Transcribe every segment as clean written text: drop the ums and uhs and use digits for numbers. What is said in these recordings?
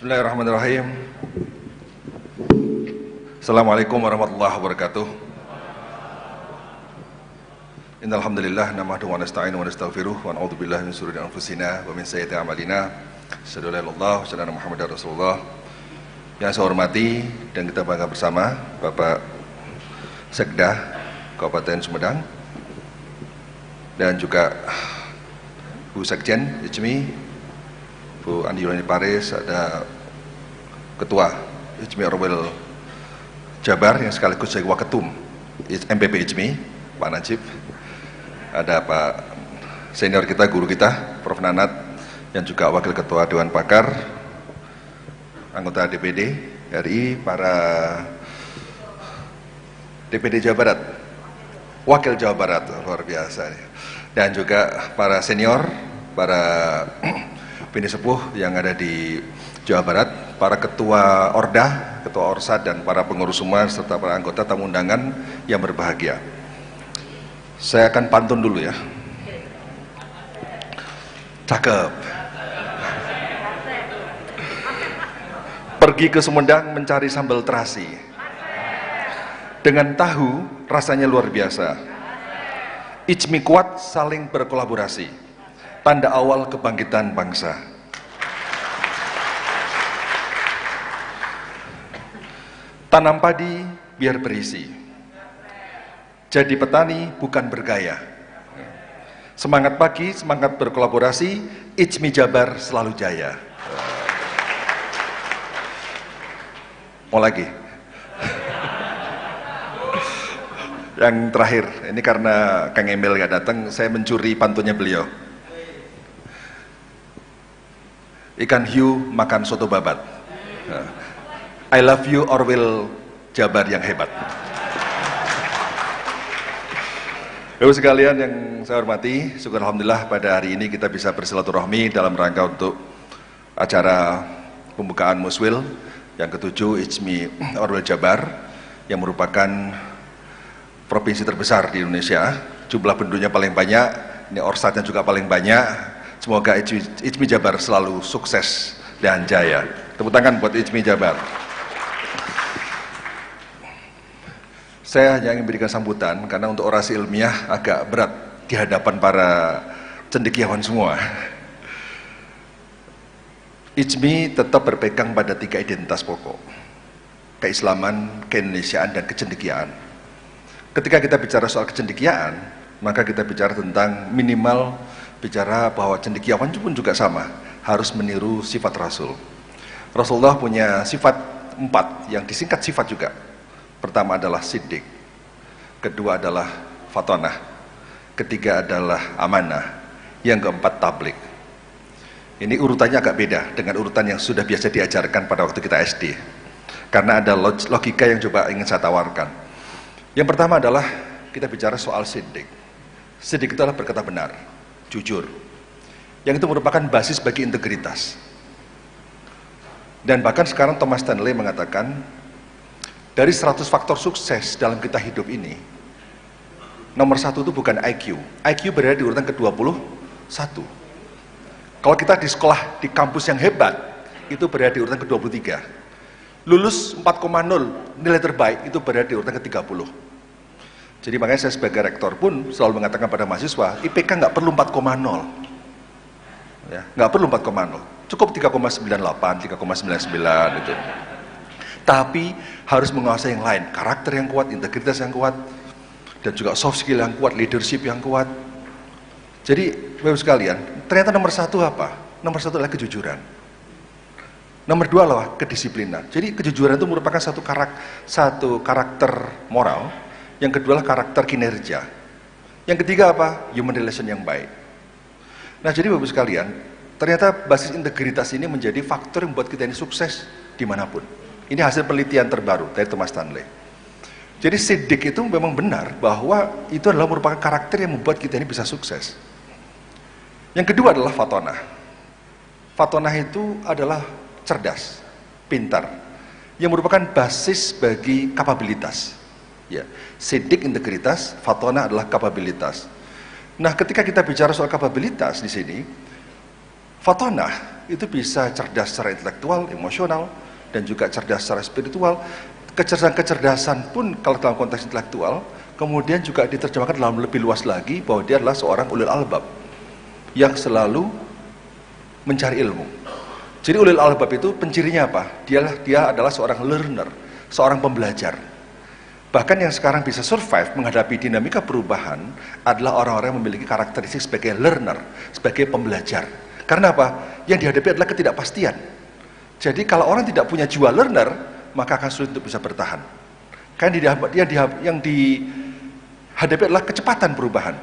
Bismillahirrahmanirrahim. Assalamualaikum warahmatullahi wabarakatuh. Innal hamdalillah nahmaduhu wa nasta'inu wa nastaghfiruh wa na'udzu billahi min shururi anfusina wa min sayyiati a'malina. Asyhadu an la ilaha illallah wa asyhadu anna Muhammadar Rasulullah. Yang saya hormati dan kita bangga bersama Bapak Sekda Kabupaten Sumedang dan juga Bu Sekjen IJMI, Bu Andi Yulani Paris, ada Ketua IJMI Orwell Jabar yang sekaligus jadi Waketum MPP IJMI, Pak Najib, ada Pak senior kita, guru kita, Prof. Nanat, yang juga Wakil Ketua Dewan Pakar, anggota DPD RI, para DPD Jawa Barat, Wakil Jawa Barat, luar biasa, dan juga para senior, para bini sepuh yang ada di Jawa Barat, para ketua Orda, ketua Orsad, dan para pengurus semua, serta para anggota tamu undangan yang berbahagia. Saya akan pantun dulu ya. Cakep. Pergi ke Sumedang mencari sambal terasi. Dengan tahu rasanya luar biasa. IJMI kuat saling berkolaborasi. Tanda awal kebangkitan bangsa. Tanam padi biar berisi. Jadi petani bukan bergaya. Semangat pagi, semangat berkolaborasi, IJMI Jabar selalu jaya. Mau lagi? Yang terakhir, ini karena Kang Emil gak datang, saya mencuri pantunnya beliau. Ikan hiu makan soto babat. I love you Orwell Jabar yang hebat. Bapak sekalian yang saya hormati, syukur alhamdulillah pada hari ini kita bisa bersilaturahmi dalam rangka untuk acara pembukaan Muswil yang ke-7 IJMI Orwell Jabar, yang merupakan provinsi terbesar di Indonesia, jumlah penduduknya paling banyak, ini Orsadnya juga paling banyak. Semoga IJMI Jabar selalu sukses dan jaya. Tepuk tangan buat IJMI Jabar. Saya hanya ingin memberikan sambutan karena untuk orasi ilmiah agak berat di hadapan para cendekiawan semua. IJMI tetap berpegang pada 3 identitas pokok: keislaman, keindonesiaan, dan kecendekiaan. Ketika kita bicara soal kecendekiaan, maka kita bicara tentang minimal bicara bahwa cendekiawan pun juga sama, harus meniru sifat Rasul. Rasulullah punya sifat 4 yang disingkat sifat juga. Pertama adalah siddiq, kedua adalah fatonah, ketiga adalah amanah, yang keempat tablik. Ini urutannya agak beda dengan urutan yang sudah biasa diajarkan pada waktu kita SD, karena ada logika yang coba ingin saya tawarkan. Yang pertama adalah kita bicara soal siddiq. Siddiq itu adalah berkata benar, jujur, yang itu merupakan basis bagi integritas. Dan bahkan sekarang Thomas Stanley mengatakan, dari 100 faktor sukses dalam kita hidup ini, nomor 1 itu bukan IQ. IQ berada di urutan ke-21. Kalau kita di sekolah, di kampus yang hebat, itu berada di urutan ke-23. Lulus 4,0, nilai terbaik, itu berada di urutan ke-30. Jadi makanya saya sebagai rektor pun selalu mengatakan pada mahasiswa, IPK nggak perlu 4,0. Ya, nggak perlu 4,0. Cukup 3,98, 3,99 itu. Tapi harus menguasai yang lain, karakter yang kuat, integritas yang kuat, dan juga soft skill yang kuat, leadership yang kuat. Jadi Bapak sekalian, ternyata nomor 1 apa? Nomor 1 adalah kejujuran. Nomor 2 adalah kedisiplinan. Jadi kejujuran itu merupakan satu karakter moral. Yang kedua adalah karakter kinerja. Yang ketiga apa? Human relation yang baik. Nah, jadi Bapak sekalian, ternyata basis integritas ini menjadi faktor yang membuat kita ini sukses dimanapun. Ini hasil penelitian terbaru dari Thomas Stanley. Jadi siddiq itu memang benar bahwa itu adalah merupakan karakter yang membuat kita ini bisa sukses. Yang kedua adalah fatonah. Fatonah itu adalah cerdas, pintar, yang merupakan basis bagi kapabilitas. Ya, siddiq integritas, fatonah adalah kapabilitas. Nah, ketika kita bicara soal kapabilitas di sini, Fatonah itu bisa cerdas secara intelektual, emosional, dan juga cerdas secara spiritual. Kecerdasan pun kalau dalam konteks intelektual, kemudian juga diterjemahkan dalam lebih luas lagi bahwa dia adalah seorang ulil albab yang selalu mencari ilmu. Jadi ulil albab itu pencirinya apa? Dia adalah seorang learner, seorang pembelajar. Bahkan yang sekarang bisa survive menghadapi dinamika perubahan adalah orang-orang yang memiliki karakteristik sebagai learner, sebagai pembelajar. Karena apa? Yang dihadapi adalah ketidakpastian. Jadi kalau orang tidak punya jiwa learner, maka akan sulit untuk bisa bertahan. Karena yang dihadapi adalah kecepatan perubahan.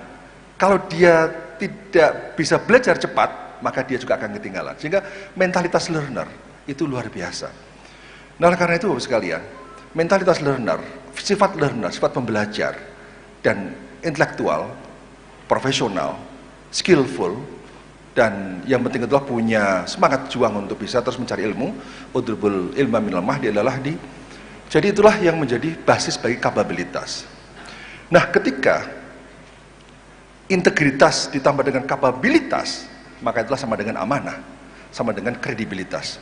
Kalau dia tidak bisa belajar cepat, maka dia juga akan ketinggalan. Sehingga mentalitas learner itu luar biasa. Nah, karena itu Bapak sekalian, mentalitas learner, sifat pembelajar, dan intelektual, profesional, skillful, dan yang penting adalah punya semangat juang untuk bisa terus mencari ilmu. Udrubul ilma minal mahdi adalah di. Jadi itulah yang menjadi basis bagi kapabilitas. Nah, ketika integritas ditambah dengan kapabilitas, maka itulah sama dengan amanah, sama dengan kredibilitas.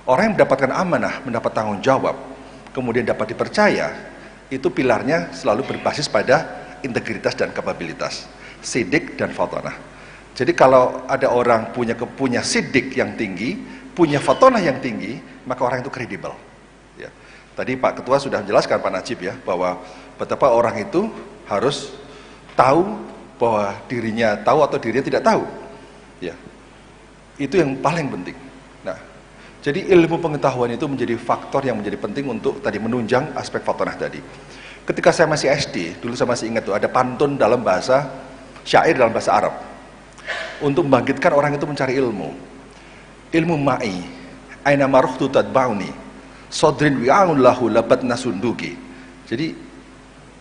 Orang yang mendapatkan amanah, mendapat tanggung jawab, kemudian dapat dipercaya, itu pilarnya selalu berbasis pada integritas dan kapabilitas, sidik dan fatonah. Jadi kalau ada orang punya sidik yang tinggi, punya fatonah yang tinggi, maka orang itu kredibel. Ya. Tadi Pak Ketua sudah menjelaskan, Pak Najib ya, bahwa betapa orang itu harus tahu bahwa dirinya tahu atau dirinya tidak tahu. Ya. Itu yang paling penting. Nah, jadi ilmu pengetahuan itu menjadi faktor yang menjadi penting untuk tadi menunjang aspek fatonah tadi. Ketika saya masih SD, dulu saya masih ingat tuh ada pantun dalam bahasa syair dalam bahasa Arab. Untuk membangkitkan orang itu mencari ilmu. Ilmu ma'i, aina maruhtu tadba'uni, sodrin wi'aun lahu labat nasunduki. Jadi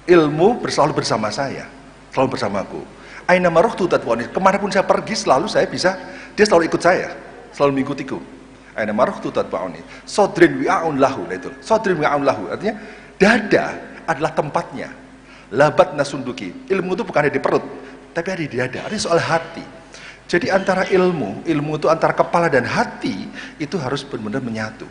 ilmu selalu bersama saya, selalu bersamaku. Aina maruhtu tadba'uni, kemanapun saya pergi dia selalu ikut saya, selalu mengikutiku. Aina maruhtu tadba'uni, sodrin wi'aun lahu, itu. Sodrin wi'aun lahu, artinya dada adalah tempatnya. Labat nasunduki, ilmu itu bukan ada di perut, tapi ada di dada, ada soal hati. Jadi antara ilmu itu antara kepala dan hati itu harus benar-benar menyatu.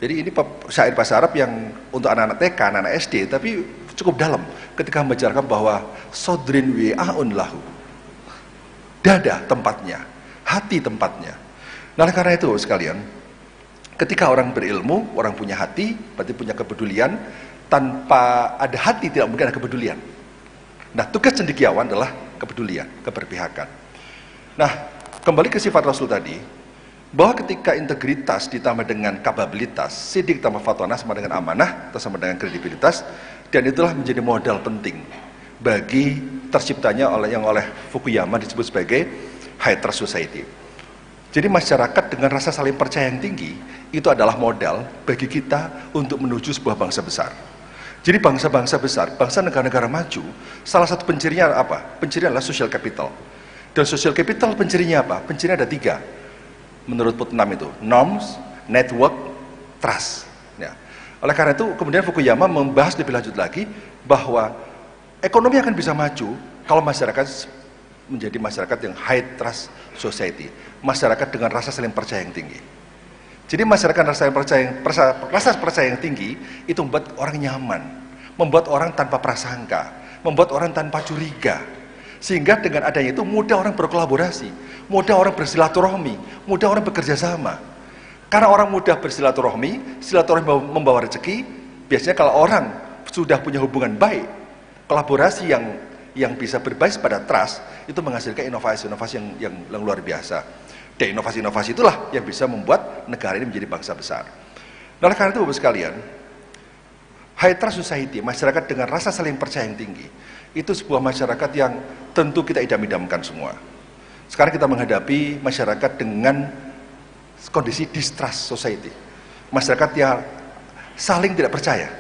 Jadi ini syair bahasa Arab yang untuk anak-anak TK, anak-anak SD, tapi cukup dalam ketika membicarakan bahwa sodrin wi'aun lahu, dada tempatnya, hati tempatnya. Nah, karena itu sekalian, ketika orang berilmu, orang punya hati, berarti punya kepedulian. Tanpa ada hati tidak mungkin ada kepedulian. Nah, tugas cendekiawan adalah kepedulian, keberpihakan. Nah, kembali ke sifat Rasul tadi, bahwa ketika integritas ditambah dengan kapabilitas, sidik tambah fatonah sama dengan amanah atau sama dengan kredibilitas, dan itulah menjadi modal penting bagi terciptanya oleh Fukuyama disebut sebagai high trust society. Jadi masyarakat dengan rasa saling percaya yang tinggi itu adalah modal bagi kita untuk menuju sebuah bangsa besar. Jadi bangsa-bangsa besar, bangsa negara-negara maju, salah satu pencirinya apa? Pencirinya adalah social capital. Dan social capital pencirinya apa? Pencirinya ada 3. Menurut Putnam itu, norms, network, trust. Ya. Oleh karena itu, kemudian Fukuyama membahas lebih lanjut lagi bahwa ekonomi akan bisa maju kalau masyarakat menjadi masyarakat yang high trust society, masyarakat dengan rasa saling percaya yang tinggi. Jadi masyarakat rasa percaya yang tinggi itu membuat orang nyaman, membuat orang tanpa prasangka, membuat orang tanpa curiga. Sehingga dengan adanya itu mudah orang berkolaborasi, mudah orang bersilaturahmi, mudah orang bekerja sama. Karena orang mudah bersilaturahmi, silaturahmi membawa rezeki. Biasanya kalau orang sudah punya hubungan baik, kolaborasi yang bisa berbasis pada trust, itu menghasilkan inovasi-inovasi yang luar biasa. Dan inovasi-inovasi itulah yang bisa membuat negara ini menjadi bangsa besar. Nah, karena itu Bapak sekalian, high trust society, masyarakat dengan rasa saling percaya yang tinggi, itu sebuah masyarakat yang tentu kita idam-idamkan semua. Sekarang kita menghadapi masyarakat dengan kondisi distrust society, masyarakat yang saling tidak percaya.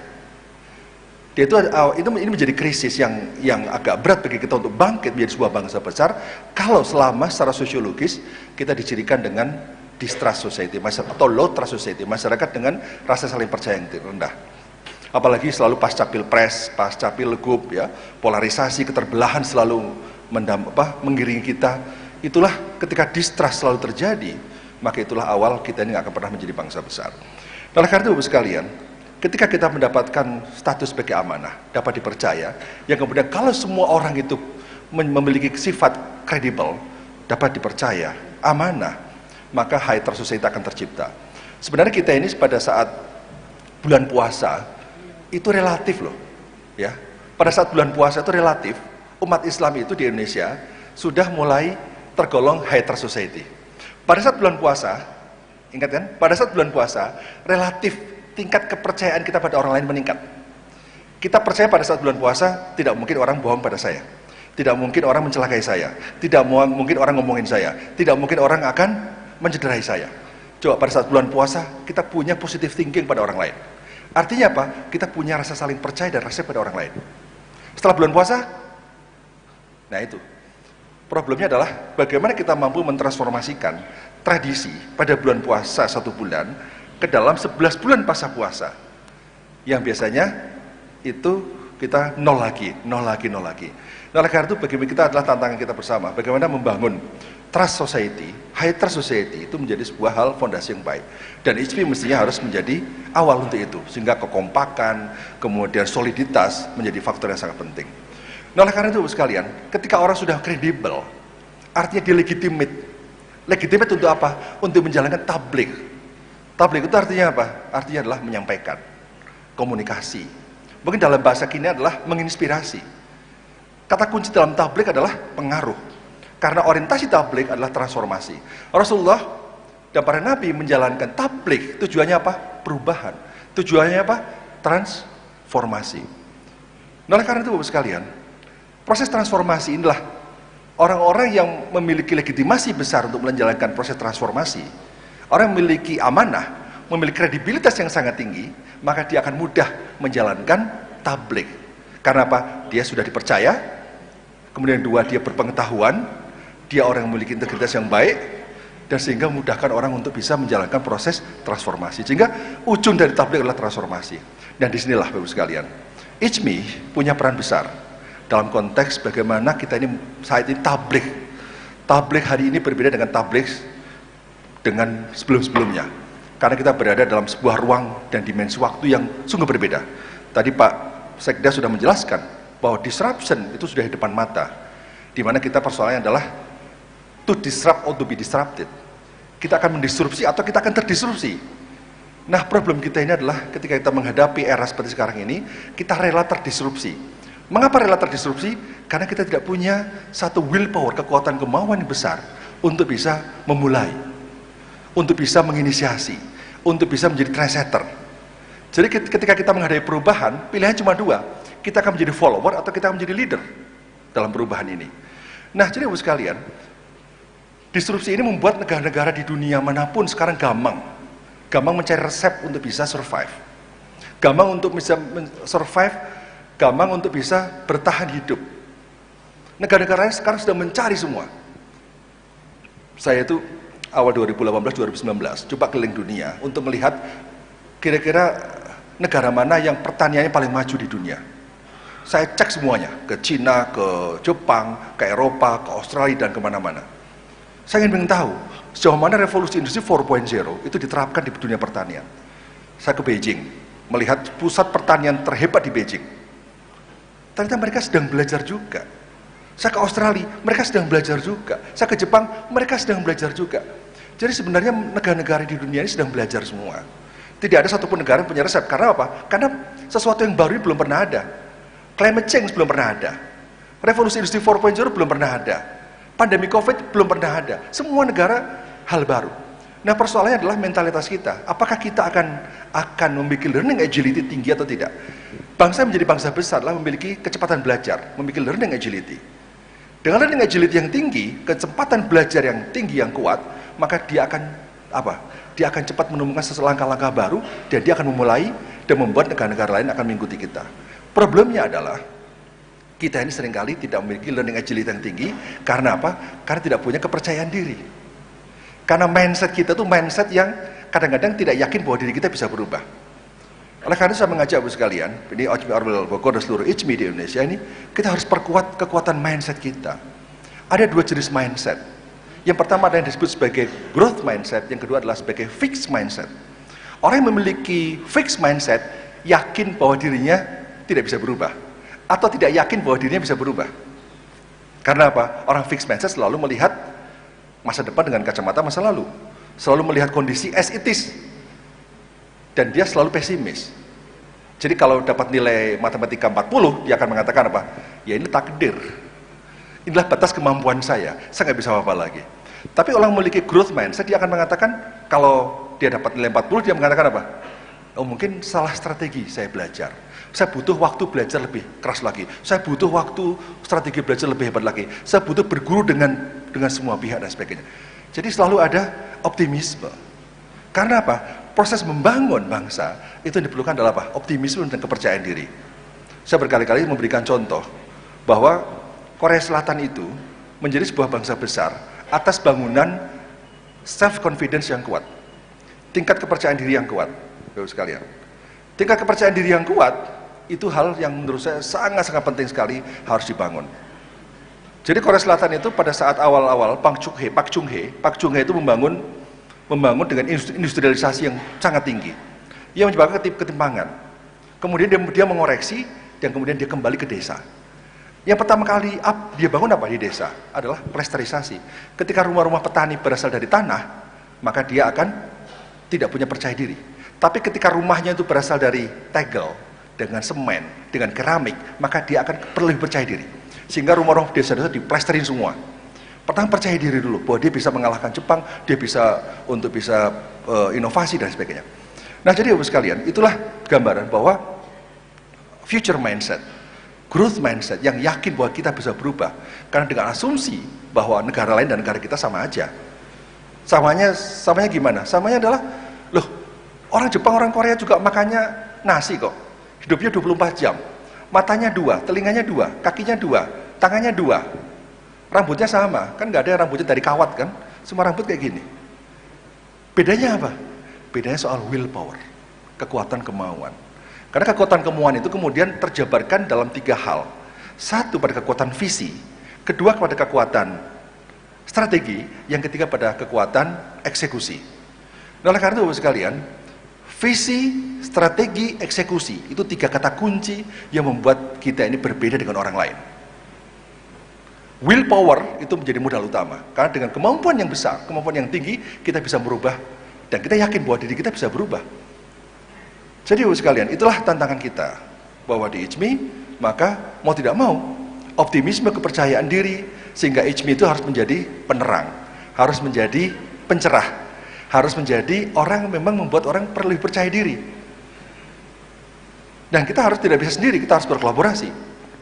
Ini menjadi krisis yang agak berat bagi kita untuk bangkit menjadi sebuah bangsa besar kalau selama secara sosiologis kita dicirikan dengan distrust society atau low trust society, masyarakat dengan rasa saling percaya yang rendah. Apalagi selalu pasca pilpres, pasca pilgub, ya, polarisasi, keterbelahan selalu mengiringi kita. itulah ketika distrust selalu terjadi, maka itulah awal kita ini nggak akan pernah menjadi bangsa besar. Oleh karena itu Bapak sekalian, ketika kita mendapatkan status sebagai amanah, dapat dipercaya, yang kemudian kalau semua orang itu memiliki sifat kredibel, dapat dipercaya, amanah, maka high trust society akan tercipta. Sebenarnya kita ini pada saat bulan puasa itu relatif loh, ya. Pada saat bulan puasa itu relatif, umat Islam itu di Indonesia sudah mulai tergolong high trust society. Pada saat bulan puasa, ingat kan? Pada saat bulan puasa, relatif tingkat kepercayaan kita pada orang lain meningkat. Kita percaya pada saat bulan puasa, tidak mungkin orang bohong pada saya. Tidak mungkin orang mencelakai saya. Tidak mungkin orang ngomongin saya. Tidak mungkin orang akan mencederai saya. Coba pada saat bulan puasa, kita punya positive thinking pada orang lain. Artinya apa? Kita punya rasa saling percaya dan rasa pada orang lain. Setelah bulan puasa, nah itu. Problemnya adalah bagaimana kita mampu mentransformasikan tradisi pada bulan puasa 1 bulan ke dalam 11 bulan pasca puasa. Yang biasanya itu kita nol lagi. Nah, oleh karena itu bagi kita adalah tantangan kita bersama. Bagaimana membangun trust society, high trust society itu menjadi sebuah hal fondasi yang baik. Dan HP mestinya harus menjadi awal untuk itu. Sehingga kekompakan, kemudian soliditas menjadi faktor yang sangat penting. Nah, oleh karena itu sekalian, ketika orang sudah kredibel, artinya dia legitimate. Legitimate untuk apa? Untuk menjalankan tabligh. Tabligh itu artinya apa? Artinya adalah menyampaikan, komunikasi. Mungkin dalam bahasa kini adalah menginspirasi. Kata kunci dalam tabligh adalah pengaruh. Karena orientasi tabligh adalah transformasi. Rasulullah dan para nabi menjalankan tabligh, tujuannya apa? Perubahan. Tujuannya apa? Transformasi. Nah, oleh karena itu Bapak sekalian, proses transformasi inilah orang-orang yang memiliki legitimasi besar untuk menjalankan proses transformasi. Orang yang memiliki amanah, memiliki kredibilitas yang sangat tinggi, maka dia akan mudah menjalankan tabligh. Karena apa? Dia sudah dipercaya, kemudian 2, dia berpengetahuan, dia orang yang memiliki integritas yang baik, dan sehingga memudahkan orang untuk bisa menjalankan proses transformasi. Sehingga ujung dari tabligh adalah transformasi. Dan disinilah Bapak sekalian, IJMI punya peran besar dalam konteks bagaimana kita ini saat ini tabligh. Tabligh hari ini berbeda dengan tabligh dengan sebelum-sebelumnya. Karena kita berada dalam sebuah ruang dan dimensi waktu yang sungguh berbeda. Tadi Pak Sekda sudah menjelaskan bahwa disruption itu sudah di depan mata. Di mana kita persoalannya adalah to disrupt or to be disrupted. Kita akan mendisrupsi atau kita akan terdisrupsi. Nah, problem kita ini adalah ketika kita menghadapi era seperti sekarang ini, kita rela terdisrupsi. Mengapa rela terdisrupsi? Karena kita tidak punya satu willpower, kekuatan kemauan yang besar untuk bisa memulai, untuk bisa menginisiasi, untuk bisa menjadi trendsetter. Jadi ketika kita menghadapi perubahan, pilihan cuma 2. Kita akan menjadi follower atau kita akan menjadi leader dalam perubahan ini. Nah, jadi Bapak sekalian, disrupsi ini membuat negara-negara di dunia manapun sekarang gampang mencari resep untuk bisa survive, gampang untuk bisa survive, gampang untuk bisa bertahan hidup. Negara-negara sekarang sudah mencari semua. Saya itu awal 2018-2019 coba keliling dunia untuk melihat kira-kira negara mana yang pertaniannya paling maju di dunia. Saya cek semuanya, ke Cina, ke Jepang, ke Eropa, ke Australia, dan kemana-mana. Saya ingin tahu sejauh mana revolusi industri 4.0 itu diterapkan di dunia pertanian. Saya ke Beijing, melihat pusat pertanian terhebat di Beijing. Ternyata mereka sedang belajar juga. Saya ke Australia, mereka sedang belajar juga. Saya ke Jepang, mereka sedang belajar juga. Jadi sebenarnya negara-negara di dunia ini sedang belajar semua. Tidak ada satupun negara yang punya resep. Karena apa? Karena sesuatu yang baru ini belum pernah ada. Climate change belum pernah ada. Revolusi industri 4.0 belum pernah ada. Pandemi COVID belum pernah ada. Semua negara hal baru. Nah, persoalannya adalah mentalitas kita. Apakah kita akan memiliki learning agility tinggi atau tidak? Bangsa menjadi bangsa besar adalah memiliki kecepatan belajar, memiliki learning agility. Dengan learning agility yang tinggi, kecepatan belajar yang tinggi yang kuat, maka dia akan apa? Dia akan cepat menemukan langkah-langkah baru dan dia akan memulai dan membuat negara-negara lain akan mengikuti kita. Problemnya adalah kita ini seringkali tidak memiliki learning agility yang tinggi. Karena apa? Karena tidak punya kepercayaan diri. Karena mindset kita tuh mindset yang kadang-kadang tidak yakin bahwa diri kita bisa berubah. Oleh karena itu saya mengajak Bapak sekalian, ini Ojmi Orwell Bogor dan seluruh IJMI di Indonesia ini, kita harus perkuat kekuatan mindset kita. Ada 2 jenis mindset. Yang pertama ada yang disebut sebagai growth mindset, yang kedua adalah sebagai fixed mindset. Orang yang memiliki fixed mindset yakin bahwa dirinya tidak bisa berubah, atau tidak yakin bahwa dirinya bisa berubah. Karena apa? Orang fixed mindset selalu melihat masa depan dengan kacamata masa lalu, selalu melihat kondisi as it is, dan dia selalu pesimis. Jadi kalau dapat nilai matematika 40, dia akan mengatakan apa? Ya ini takdir, inilah batas kemampuan saya nggak bisa apa-apa lagi. Tapi orang memiliki growth mindset, dia akan mengatakan, kalau dia dapat nilai 40, dia mengatakan apa? Oh mungkin salah strategi saya belajar, saya butuh waktu belajar lebih keras lagi, saya butuh waktu strategi belajar lebih hebat lagi, saya butuh berguru dengan semua pihak dan sebagainya. Jadi selalu ada optimisme. Karena apa? Proses membangun bangsa itu yang diperlukan adalah apa? Optimisme dan kepercayaan diri. Saya berkali-kali memberikan contoh bahwa Korea Selatan itu menjadi sebuah bangsa besar atas bangunan self-confidence yang kuat, tingkat kepercayaan diri yang kuat. Bapak sekalian, tingkat kepercayaan diri yang kuat itu hal yang menurut saya sangat-sangat penting sekali harus dibangun. Jadi Korea Selatan itu pada saat awal-awal Pak Chung Hee itu membangun dengan industrialisasi yang sangat tinggi. Ia menyebabkan ketimpangan. Kemudian dia mengoreksi dan kemudian dia kembali ke desa. Yang pertama kali dia bangun apa di desa adalah plesterisasi. Ketika rumah-rumah petani berasal dari tanah, maka dia akan tidak punya percaya diri. Tapi ketika rumahnya itu berasal dari tegel, dengan semen, dengan keramik, maka dia akan perlu percaya diri. Sehingga rumah-rumah desa-desa diplesterin semua. Pertama percaya diri dulu bahwa dia bisa mengalahkan Jepang, dia bisa inovasi dan sebagainya. Nah jadi Bapak sekalian, itulah gambaran bahwa future mindset, growth mindset yang yakin bahwa kita bisa berubah. Karena dengan asumsi bahwa negara lain dan negara kita sama aja. Samanya gimana? Samanya adalah, loh, orang Jepang, orang Korea juga makannya nasi kok. Hidupnya 24 jam. Matanya 2, telinganya 2, kakinya 2, tangannya 2. Rambutnya sama, kan nggak ada rambutnya dari kawat kan? Semua rambut kayak gini. Bedanya apa? Bedanya soal willpower, kekuatan kemauan. Karena kekuatan kemauan itu kemudian terjabarkan dalam 3 hal. Satu pada kekuatan visi, kedua pada kekuatan strategi, yang ketiga pada kekuatan eksekusi. Nah, oleh karena itu Bapak sekalian, visi, strategi, eksekusi itu 3 kata kunci yang membuat kita ini berbeda dengan orang lain. Willpower itu menjadi modal utama, karena dengan kemampuan yang besar, kemampuan yang tinggi, kita bisa merubah, dan kita yakin bahwa diri kita bisa berubah. Jadi Bapak sekalian, itulah tantangan kita, bahwa di ICMI, maka mau tidak mau, optimisme, kepercayaan diri, sehingga ICMI itu harus menjadi penerang, harus menjadi pencerah, harus menjadi orang yang memang membuat orang perlu percaya diri. Dan kita harus tidak bisa sendiri, kita harus berkolaborasi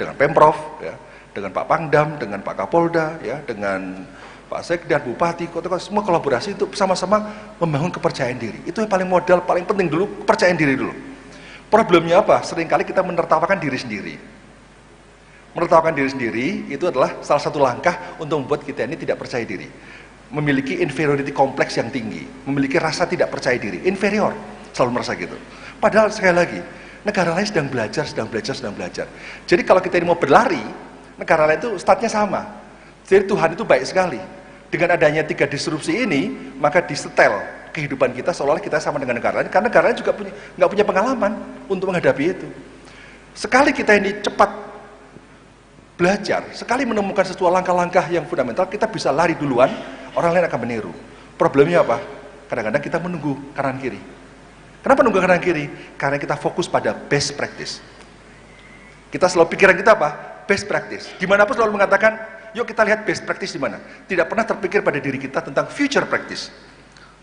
dengan Pemprov, ya, dengan Pak Pangdam, dengan Pak Kapolda, ya, dengan Pak Sekda, Bupati, kota, semua kolaborasi untuk sama-sama membangun kepercayaan diri. Itu yang paling modal, paling penting dulu, kepercayaan diri dulu. Problemnya apa? Seringkali kita menertawakan diri sendiri. Menertawakan diri sendiri itu adalah salah satu langkah untuk membuat kita ini tidak percaya diri. Memiliki inferiority kompleks yang tinggi, memiliki rasa tidak percaya diri, inferior, selalu merasa gitu. Padahal sekali lagi, negara lain sedang belajar. Jadi kalau kita ini mau berlari, negara lain itu startnya sama. Jadi Tuhan itu baik sekali. Dengan adanya 3 disrupsi ini, maka disetel kehidupan kita seolah-olah kita sama dengan negara lain. Karena negara lain juga nggak punya pengalaman untuk menghadapi itu. Sekali kita ini cepat belajar, sekali menemukan sesuatu langkah-langkah yang fundamental, kita bisa lari duluan, orang lain akan meniru. Problemnya apa? Kadang-kadang kita menunggu kanan kiri. Kenapa nunggu kanan kiri? Karena kita fokus pada best practice. Kita selalu pikiran kita apa? Best practice. Dimanapun selalu mengatakan, yuk kita lihat best practice di mana. Tidak pernah terpikir pada diri kita tentang future practice.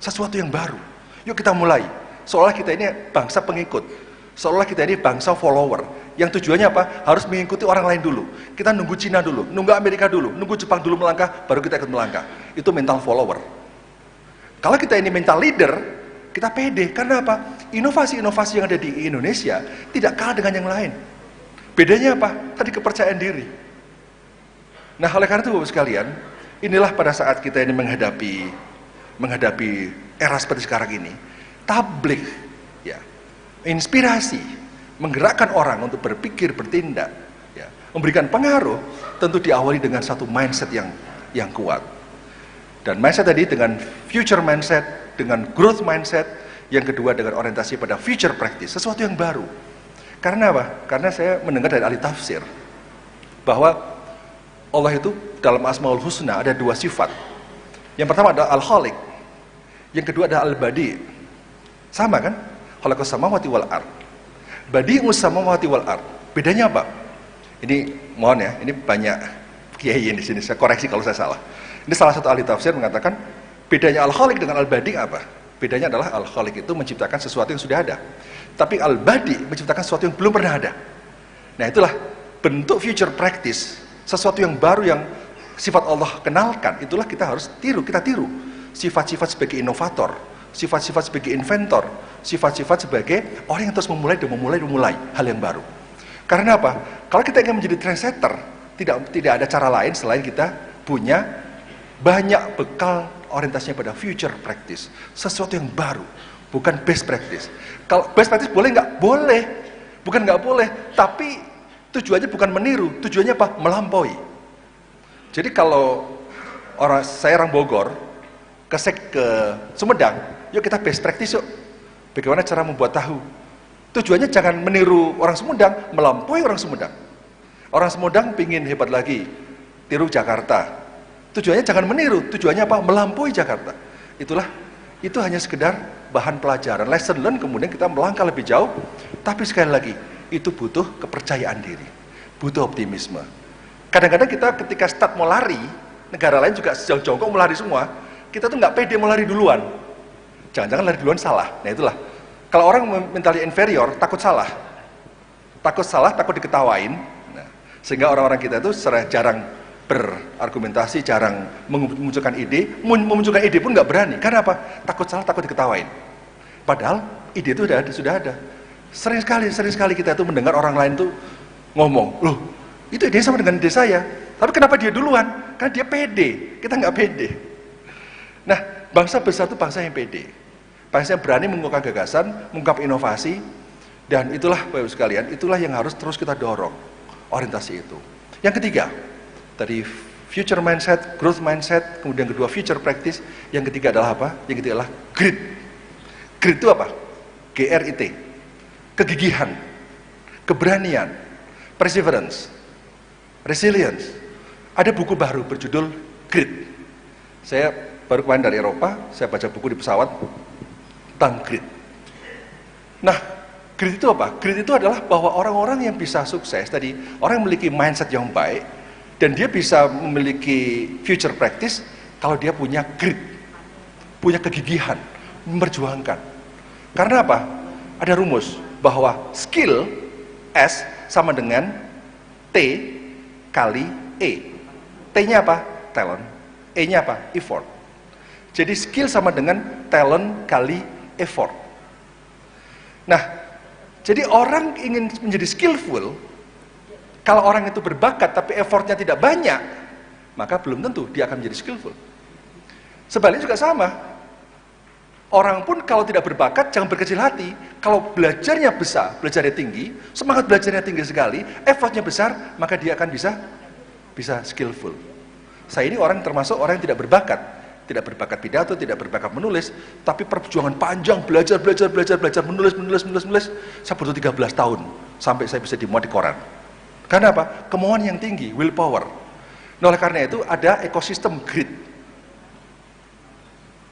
Sesuatu yang baru. Yuk kita mulai. Seolah kita ini bangsa pengikut. Seolah kita ini bangsa follower. Yang tujuannya apa? Harus mengikuti orang lain dulu. Kita nunggu Cina dulu, nunggu Amerika dulu, nunggu Jepang dulu melangkah, baru kita ikut melangkah. Itu mental follower. Kalau kita ini mental leader, kita pede. Karena apa? Inovasi-inovasi yang ada di Indonesia tidak kalah dengan yang lain. Bedanya apa? Tadi kepercayaan diri. Nah, oleh karena itu Bapak sekalian, inilah pada saat kita ini menghadapi era seperti sekarang ini, tabligh, ya, inspirasi, menggerakkan orang untuk berpikir, bertindak, ya, memberikan pengaruh, tentu diawali dengan satu mindset yang kuat. Dan mindset tadi dengan future mindset, dengan growth mindset, yang kedua dengan orientasi pada future practice, sesuatu yang baru. Karena apa? Karena saya mendengar dari ahli tafsir bahwa Allah itu dalam Asmaul Husna ada dua sifat. Yang pertama adalah Al-Khaliq, yang kedua adalah Al-Badi. Sama kan? Khalaqas samawati wal ard. Badi'us samawati wal ard. Bedanya apa? Ini mohon ya, ini banyak kiai di sini, saya koreksi kalau saya salah. Ini salah satu ahli tafsir mengatakan bedanya Al-Khaliq dengan Al-Badi apa? Bedanya adalah Al-Khaliq itu menciptakan sesuatu yang sudah ada. Tapi Al-Badi menciptakan sesuatu yang belum pernah ada. Nah, itulah bentuk future practice, sesuatu yang baru yang sifat Allah kenalkan, itulah kita harus tiru, kita tiru. Sifat-sifat sebagai inovator, sifat-sifat sebagai inventor, sifat-sifat sebagai orang yang terus memulai hal yang baru. Karena apa? Kalau kita ingin menjadi trendsetter, tidak ada cara lain selain kita punya banyak bekal orientasinya pada future practice, sesuatu yang baru, bukan best practice. Kalau best practice boleh nggak? Boleh, bukan nggak boleh, tapi tujuannya bukan meniru, tujuannya apa? Melampaui. Jadi kalau saya orang Bogor, ke Sumedang, yuk kita best practice yuk. Bagaimana cara membuat tahu? Tujuannya jangan meniru orang Sumedang, melampaui orang Sumedang. Orang Sumedang pingin hebat lagi, tiru Jakarta. Tujuannya jangan meniru, tujuannya apa? Melampaui Jakarta. Itu hanya sekedar bahan pelajaran, lesson learn, kemudian kita melangkah lebih jauh. Tapi sekali lagi, itu butuh kepercayaan diri, butuh optimisme. Kadang-kadang kita ketika start mau lari, negara lain juga jongkok mau lari semua, kita tuh nggak pede mau lari duluan. Jangan-jangan lari duluan salah. Nah itulah, kalau orang mentally inferior, takut salah, takut diketawain. Nah, sehingga orang-orang kita itu jarang berargumentasi, jarang memunculkan ide pun nggak berani. Karena apa? Takut salah, takut diketawain. Padahal ide itu sudah ada. Sering sekali kita itu mendengar orang lain tuh ngomong, loh itu ide sama dengan ide saya. Tapi kenapa dia duluan? Karena dia pede, kita nggak pede. Nah, bangsa besar itu bangsa yang pede. Bangsa yang berani mengungkapkan gagasan, mengungkap inovasi, dan itulah Bapak Ibu sekalian, itulah yang harus terus kita dorong, orientasi itu. Yang ketiga, tadi future mindset, growth mindset, kemudian kedua future practice, yang ketiga adalah apa? Yang ketiga adalah grit. Grit itu apa? G-R-I-T. Kegigihan, keberanian, perseverance, resilience. Ada buku baru berjudul Grit. Saya baru kemarin dari Eropa, saya baca buku di pesawat tentang grit. Nah, grit itu apa? Grit itu adalah bahwa orang-orang yang bisa sukses tadi, orang yang memiliki mindset yang baik, dan dia bisa memiliki future practice kalau dia punya grit, punya kegigihan, memperjuangkan. Karena apa? Ada rumus bahwa skill S sama dengan T kali E. T-nya apa? Talent. E-nya apa? Effort. Jadi skill sama dengan talent kali effort. Nah, jadi orang ingin menjadi skillful, kalau orang itu berbakat tapi effortnya tidak banyak, maka belum tentu dia akan menjadi skillful. Sebaliknya juga sama. Orang pun kalau tidak berbakat, jangan berkecil hati. Kalau belajarnya besar, belajarnya tinggi, semangat belajarnya tinggi sekali, effortnya besar, maka dia akan bisa skillful. Saya ini orang termasuk orang yang tidak berbakat pidato, tidak berbakat menulis, tapi perjuangan panjang, belajar, menulis. Saya butuh 13 tahun, sampai saya bisa dimuat di koran. Karena apa? Kemauan yang tinggi, willpower. Nah, oleh karena itu ada ekosistem grit.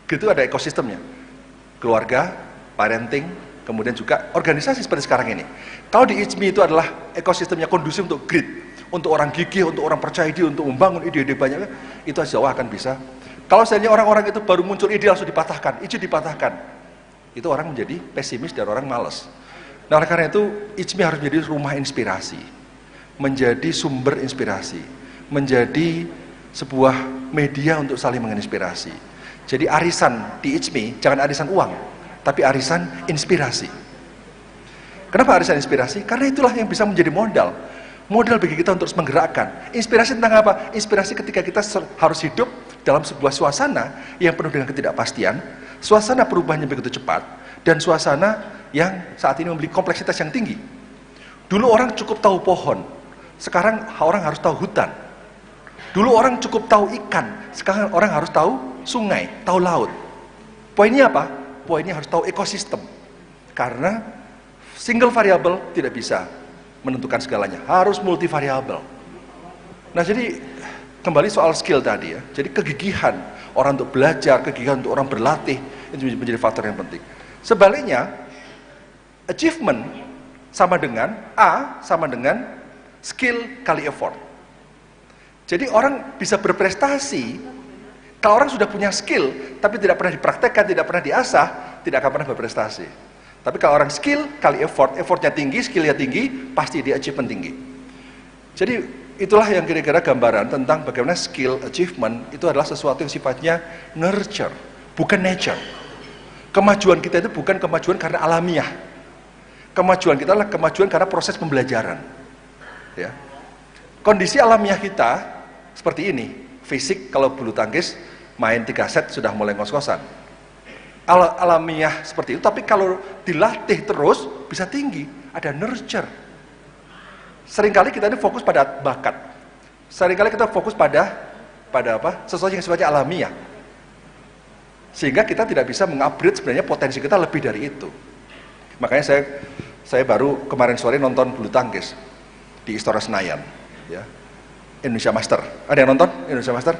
Grit itu ada ekosistemnya. Keluarga, parenting, kemudian juga organisasi seperti sekarang ini. Kalau di ICMI itu adalah ekosistemnya kondusif untuk grit, untuk orang gigih, untuk orang percaya diri, untuk membangun ide-ide banyak, itu insya Allah akan bisa. Kalau misalnya orang-orang itu baru muncul ide langsung dipatahkan, itu orang menjadi pesimis dan orang malas. Nah, oleh karena itu ICMI harus menjadi rumah inspirasi, menjadi sumber inspirasi, menjadi sebuah media untuk saling menginspirasi. Jadi arisan di ICMI jangan arisan uang, tapi arisan inspirasi. Kenapa arisan inspirasi? Karena itulah yang bisa menjadi modal bagi kita untuk terus menggerakkan. Inspirasi tentang apa? Inspirasi ketika kita harus hidup dalam sebuah suasana yang penuh dengan ketidakpastian, suasana perubahannya begitu cepat, dan suasana yang saat ini memiliki kompleksitas yang tinggi. Dulu orang cukup tahu pohon, sekarang orang harus tahu hutan. Dulu orang cukup tahu ikan, sekarang orang harus tahu sungai, tahu laut. Poinnya apa? Poinnya harus tahu ekosistem. Karena single variable tidak bisa menentukan segalanya, harus multivariabel. Nah, jadi kembali soal skill tadi ya. Jadi kegigihan orang untuk belajar, kegigihan untuk orang berlatih itu menjadi faktor yang penting. Sebaliknya, achievement sama dengan skill kali effort. Jadi orang bisa berprestasi kalau orang sudah punya skill tapi tidak pernah dipraktekkan, tidak pernah diasah, tidak akan pernah berprestasi. Tapi kalau orang skill kali effort, effortnya tinggi, skillnya tinggi, pasti dia achievement tinggi. Jadi itulah yang kira-kira gambaran tentang bagaimana skill achievement itu adalah sesuatu yang sifatnya nurture, bukan nature. Kemajuan kita itu bukan kemajuan karena alamiah. Kemajuan kita adalah kemajuan karena proses pembelajaran. Ya. Kondisi alamiah kita seperti ini. Fisik kalau bulu tangkis main 3 set sudah mulai ngos-ngosan. Alamiah seperti itu, tapi kalau dilatih terus bisa tinggi, ada nurture. Seringkali kita ini fokus pada bakat. Seringkali kita fokus pada apa? Sesuatu yang sifatnya alamiah. Sehingga kita tidak bisa mengupgrade sebenarnya potensi kita lebih dari itu. Makanya saya baru kemarin sore nonton bulu tangkis di Istora Senayan, ya. Indonesia Master. Ada yang nonton Indonesia Master?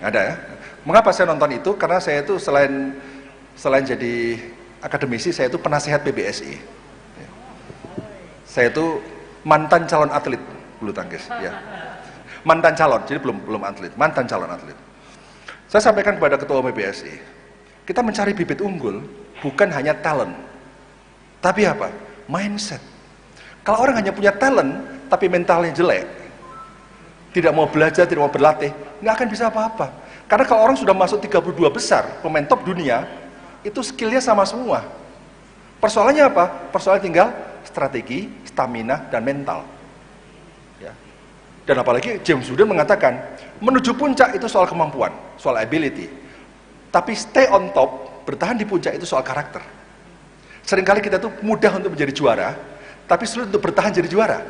Ada ya. Mengapa saya nonton itu? Karena saya itu selain jadi akademisi, saya itu penasehat PBSI. Ya. Saya itu mantan calon atlet bulu tangkis. Ya. Mantan calon, jadi belum atlet. Mantan calon atlet. Saya sampaikan kepada ketua PBSI, kita mencari bibit unggul bukan hanya talent, tapi apa? Mindset. Kalau orang hanya punya talent, tapi mentalnya jelek, tidak mau belajar, tidak mau berlatih, nggak akan bisa apa-apa. Karena kalau orang sudah masuk 32 besar, pemain top dunia, itu skillnya sama semua. Persoalannya apa? Persoalannya tinggal strategi, stamina, dan mental. Ya. Dan apalagi James Wooden mengatakan, menuju puncak itu soal kemampuan, soal ability. Tapi stay on top, bertahan di puncak itu soal karakter. Seringkali kita tuh mudah untuk menjadi juara, tapi sulit untuk bertahan jadi juara.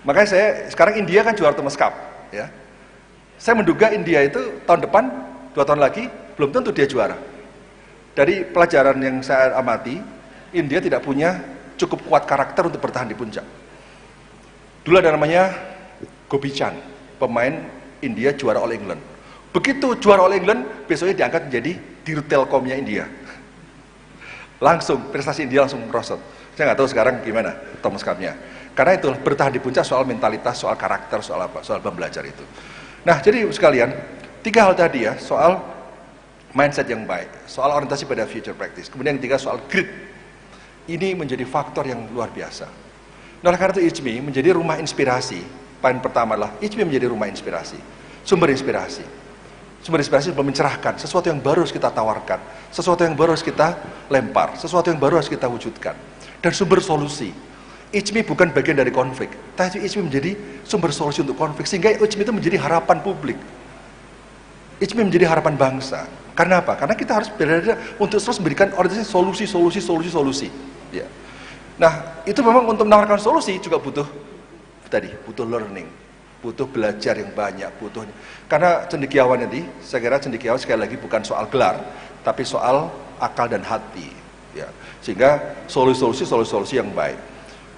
Makanya sekarang India kan juara Thomas Cup, ya. Saya menduga India itu tahun depan, 2 tahun lagi, belum tentu dia juara. Dari pelajaran yang saya amati, India tidak punya cukup kuat karakter untuk bertahan di puncak. Dulu ada namanya Gopi Chand, pemain India juara All England. Begitu juara All England, besoknya diangkat menjadi Dirut Telkomnya India. Langsung, prestasi India langsung merosot. Saya nggak tahu sekarang gimana Thomas Cup-nya. Karena itu bertahan di puncak soal mentalitas, soal karakter, soal apa? Soal belajar itu. Nah, jadi sekalian, 3 hal tadi ya, soal mindset yang baik, soal orientasi pada future practice, kemudian yang ketiga soal grit. Ini menjadi faktor yang luar biasa. Nah, karena itu ICMI menjadi rumah inspirasi. Poin pertama adalah ICMI menjadi rumah inspirasi, sumber inspirasi. Sumber inspirasi mencerahkan, sesuatu yang baru harus kita tawarkan, sesuatu yang baru harus kita lempar, sesuatu yang baru harus kita wujudkan. Dan sumber solusi. ICMI bukan bagian dari konflik, tapi ICMI menjadi sumber solusi untuk konflik, sehingga ICMI itu menjadi harapan publik. ICMI menjadi harapan bangsa. Karena apa? Karena kita harus berada untuk terus memberikan orientasi solusi. Ya. Nah, itu memang untuk menawarkan solusi juga butuh learning, butuh belajar yang banyak, karena cendekiawan nanti, saya kira cendekiawan sekali lagi bukan soal gelar, tapi soal akal dan hati. Ya. Sehingga solusi yang baik.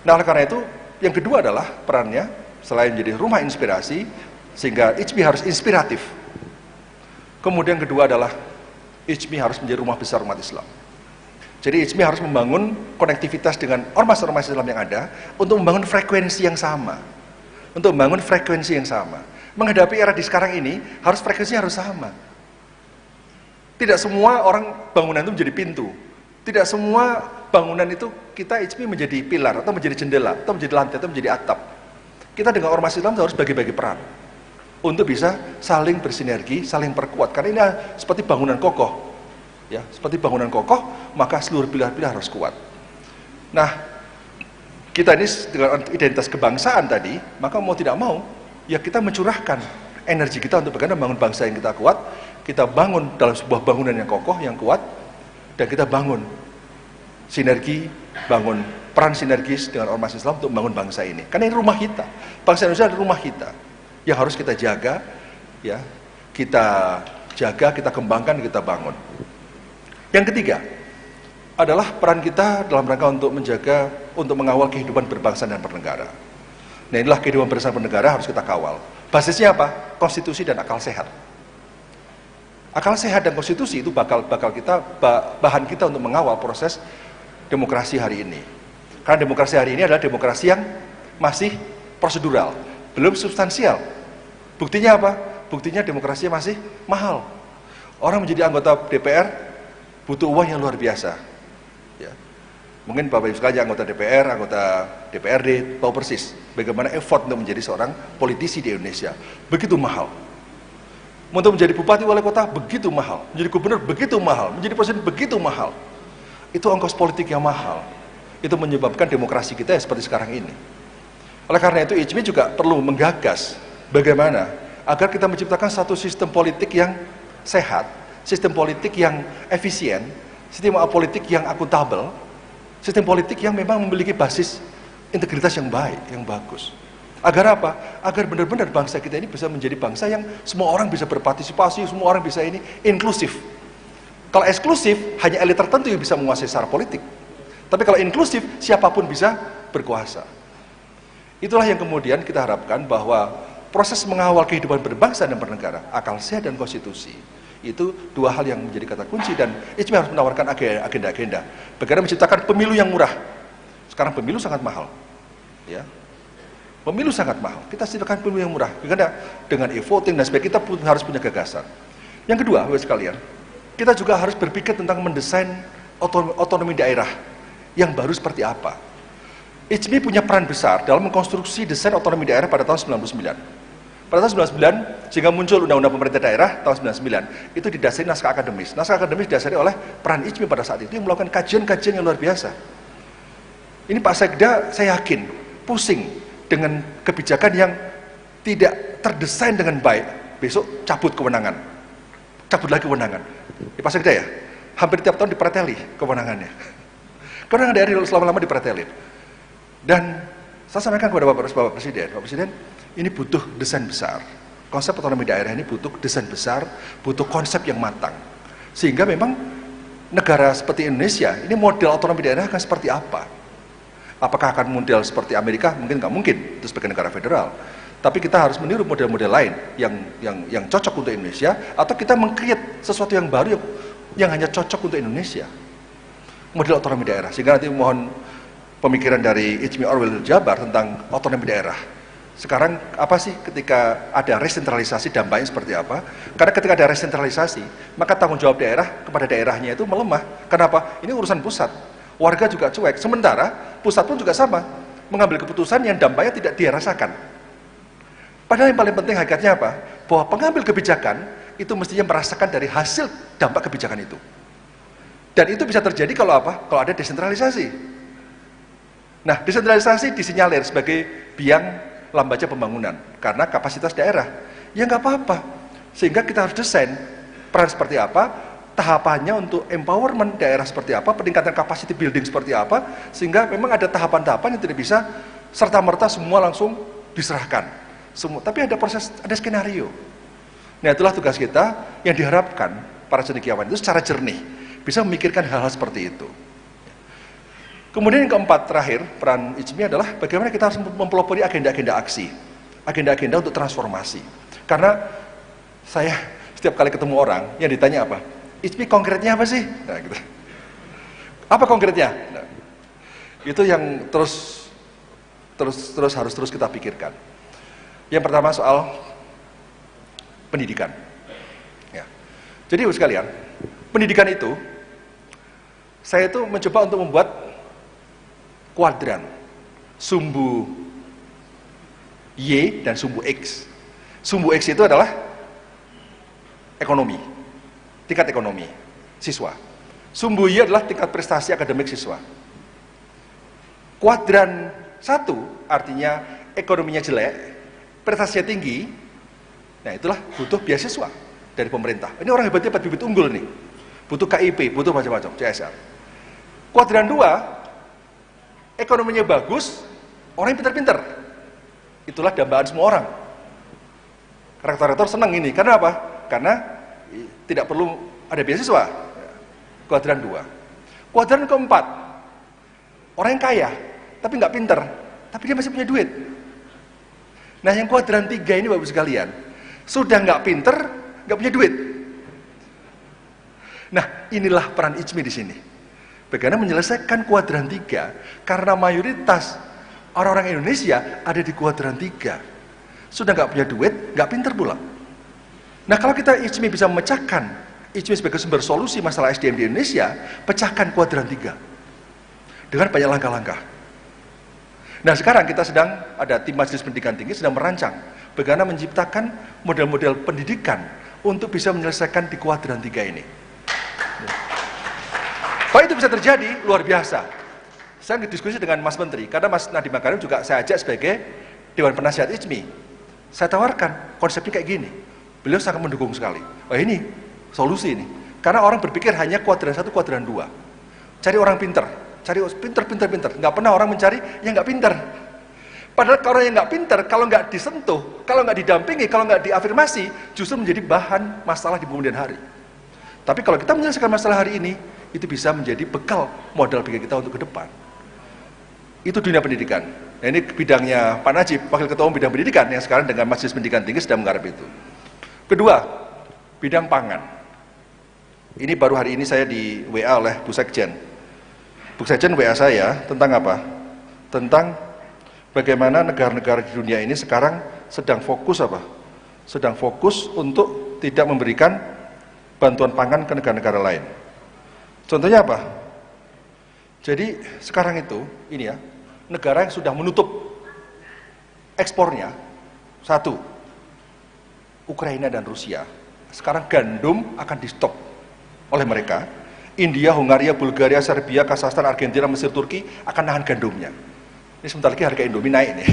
Nah, oleh karena itu, yang kedua adalah perannya, selain menjadi rumah inspirasi, sehingga ICMI harus inspiratif. Kemudian kedua adalah, ICMI harus menjadi rumah besar umat Islam. Jadi ICMI harus membangun konektivitas dengan ormas-ormas Islam yang ada, untuk membangun frekuensi yang sama. Menghadapi era di sekarang ini, frekuensinya harus sama. Tidak semua orang bangunan itu menjadi pintu. Tidak semua bangunan itu kita ICMI menjadi pilar, atau menjadi jendela, atau menjadi lantai, atau menjadi atap. Kita dengan ormas Islam harus bagi-bagi peran untuk bisa saling bersinergi, saling perkuat. Karena ini seperti bangunan kokoh, ya, seperti bangunan kokoh, maka seluruh pilar-pilar harus kuat. Nah, kita ini dengan identitas kebangsaan tadi, maka mau tidak mau, ya kita mencurahkan energi kita untuk bagaimana membangun bangsa yang kita kuat. Kita bangun dalam sebuah bangunan yang kokoh, yang kuat, dan kita bangun sinergi, bangun peran sinergis dengan ormas Islam untuk membangun bangsa ini. Karena ini rumah kita, bangsa Indonesia adalah rumah kita yang harus kita jaga, ya. kita jaga, kita kembangkan, kita bangun. Yang ketiga adalah peran kita dalam rangka untuk menjaga, untuk mengawal kehidupan berbangsa dan bernegara. Nah, inilah kehidupan berbangsa dan bernegara harus kita kawal. Basisnya apa? Konstitusi dan akal sehat. Akal sehat dan konstitusi itu bakal kita bahan kita untuk mengawal proses demokrasi hari ini. Karena demokrasi hari ini adalah demokrasi yang masih prosedural, belum substansial. Buktinya apa? Buktinya demokrasi masih mahal. Orang menjadi anggota DPR butuh uang yang luar biasa. Ya. Mungkin Bapak Ibu sekalian anggota DPR, anggota DPRD tahu persis bagaimana effort untuk menjadi seorang politisi di Indonesia. Begitu mahal. Untuk menjadi bupati wali kota begitu mahal, menjadi gubernur begitu mahal, menjadi presiden begitu mahal. Itu ongkos politik yang mahal. Itu menyebabkan demokrasi kita seperti sekarang ini. Oleh karena itu IJMI juga perlu menggagas bagaimana agar kita menciptakan satu sistem politik yang sehat, sistem politik yang efisien, sistem politik yang akuntabel, sistem politik yang memang memiliki basis integritas yang baik, yang bagus. Agar apa? Agar benar-benar bangsa kita ini bisa menjadi bangsa yang semua orang bisa berpartisipasi, semua orang bisa ini inklusif. Kalau eksklusif, hanya elit tertentu yang bisa menguasai secara politik. Tapi kalau inklusif, siapapun bisa berkuasa. Itulah yang kemudian kita harapkan bahwa proses mengawal kehidupan berbangsa dan bernegara, akal sehat dan konstitusi, itu dua hal yang menjadi kata kunci dan IJMI harus menawarkan agenda-agenda. Bagaimana menciptakan pemilu yang murah. Sekarang pemilu sangat mahal. Ya. Pemilu sangat mahal. Kita ciptakan pemilu yang murah. Dengan e-voting dan sebagainya kita harus punya gagasan. Yang kedua, Bapak sekalian, kita juga harus berpikir tentang mendesain otonomi daerah yang baru seperti apa. IJMI punya peran besar dalam mengkonstruksi desain otonomi daerah pada tahun 99. Pada tahun 99, sehingga muncul Undang-Undang Pemerintah Daerah tahun 99, itu didasari naskah akademis. Naskah akademis didasari oleh peran IJMI pada saat itu yang melakukan kajian-kajian yang luar biasa. Ini Pak Sekda, saya yakin, pusing dengan kebijakan yang tidak terdesain dengan baik. Besok cabut kewenangan. Cabut lagi kewenangan. Pak Sekda ya, hampir tiap tahun dipreteli kewenangannya. Kewenangan daerah selama-lama dipreteli. Dan saya sampaikan kepada Bapak Presiden, ini butuh desain besar. Konsep otonomi daerah ini butuh desain besar, butuh konsep yang matang. Sehingga memang negara seperti Indonesia, ini model otonomi daerah akan seperti apa? Apakah akan model seperti Amerika? Mungkin nggak mungkin, itu sebagai negara federal. Tapi kita harus meniru model-model lain yang cocok untuk Indonesia, atau kita meng-create sesuatu yang baru yang hanya cocok untuk Indonesia. Model otonomi daerah. Sehingga nanti mohon pemikiran dari IJMI Orwell Jabar tentang otonomi daerah. Sekarang apa sih ketika ada resentralisasi dampaknya seperti apa? Karena ketika ada resentralisasi, maka tanggung jawab daerah kepada daerahnya itu melemah. Kenapa? Ini urusan pusat. Warga juga cuek. Sementara pusat pun juga sama, mengambil keputusan yang dampaknya tidak dia rasakan. Padahal yang paling penting hakikatnya apa? Bahwa pengambil kebijakan itu mestinya merasakan dari hasil dampak kebijakan itu. Dan itu bisa terjadi kalau apa? Kalau ada desentralisasi. Nah, desentralisasi disinyalir sebagai biang lambatnya pembangunan karena kapasitas daerah. Ya nggak apa-apa. Sehingga kita harus desain peran seperti apa, tahapannya untuk empowerment daerah seperti apa, peningkatan capacity building seperti apa, sehingga memang ada tahapan-tahapan yang tidak bisa serta-merta semua langsung diserahkan. Tapi ada proses, ada skenario. Nah, itulah tugas kita yang diharapkan para cendekiawan itu secara jernih bisa memikirkan hal-hal seperti itu. Kemudian yang keempat terakhir, peran IJMI adalah bagaimana kita harus mempelopori agenda-agenda aksi, agenda-agenda untuk transformasi. Karena saya setiap kali ketemu orang yang ditanya apa, IJMI konkretnya apa sih? Nah, gitu. Apa konkretnya? Nah, itu yang terus harus kita pikirkan. Yang pertama soal pendidikan. Ya. Jadi Ibu sekalian, pendidikan itu saya itu mencoba untuk membuat kuadran, sumbu Y dan sumbu X. Sumbu X itu adalah ekonomi, tingkat ekonomi siswa. Sumbu Y adalah tingkat prestasi akademik siswa. Kuadran 1 artinya ekonominya jelek, prestasinya tinggi. Nah, itulah butuh beasiswa dari pemerintah. Ini orang hebatnya dapat bibit unggul nih. Butuh KIP, butuh macam-macam, CSR. Kuadran 2 ekonominya bagus, orang yang pintar-pintar. Itulah dambaan semua orang. Rektor-rektor senang ini, karena apa? Karena tidak perlu ada beasiswa. Kuadran 2. Kuadran keempat, orang yang kaya, tapi nggak pinter, tapi dia masih punya duit. Nah, yang kuadran 3 ini Bapak sekalian, sudah nggak pinter, nggak punya duit. Nah, inilah peran IJMI di sini. Bagaimana menyelesaikan kuadran 3, karena mayoritas orang-orang Indonesia ada di kuadran 3. Sudah nggak punya duit, nggak pinter pula. Nah, kalau kita IJMI bisa memecahkan, IJMI sebagai sumber solusi masalah SDM di Indonesia, pecahkan kuadran 3 dengan banyak langkah-langkah. Nah, sekarang kita sedang ada tim Majelis Pendidikan Tinggi sedang merancang bagaimana menciptakan model-model pendidikan untuk bisa menyelesaikan di kuadran 3 ini. Kalau itu bisa terjadi, luar biasa. Saya diskusi dengan Mas Menteri, karena Mas Nadiem Makarim juga saya ajak sebagai Dewan Penasihat IJMI. Saya tawarkan konsepnya kayak gini. Beliau sangat mendukung sekali. Wah, ini solusi ini. Karena orang berpikir hanya kuadran 1, kuadran 2. Cari orang pinter, cari pinter. Nggak pernah orang mencari yang nggak pinter. Padahal orang yang nggak pinter, kalau nggak disentuh, kalau nggak didampingi, kalau nggak diafirmasi, justru menjadi bahan masalah di kemudian hari. Tapi kalau kita menyelesaikan masalah hari ini, itu bisa menjadi bekal modal pikir kita untuk ke depan. Itu dunia pendidikan. Nah, ini bidangnya Pak Najib, Wakil Ketua Umum Bidang Pendidikan, yang sekarang dengan Majelis Pendidikan Tinggi sedang menggarap itu. Kedua, bidang pangan. Ini baru hari ini saya di WA oleh Bu Sekjen. Bu Sekjen WA saya tentang apa? Tentang bagaimana negara-negara di dunia ini sekarang sedang fokus apa? Sedang fokus untuk tidak memberikan bantuan pangan ke negara-negara lain. Contohnya apa? Jadi sekarang itu, ini ya, negara yang sudah menutup ekspornya, satu, Ukraina dan Rusia. Sekarang gandum akan di stop oleh mereka. India, Hungaria, Bulgaria, Serbia, Kazakhstan, Argentina, Mesir, Turki akan nahan gandumnya. Ini sebentar lagi harga Indomie naik nih,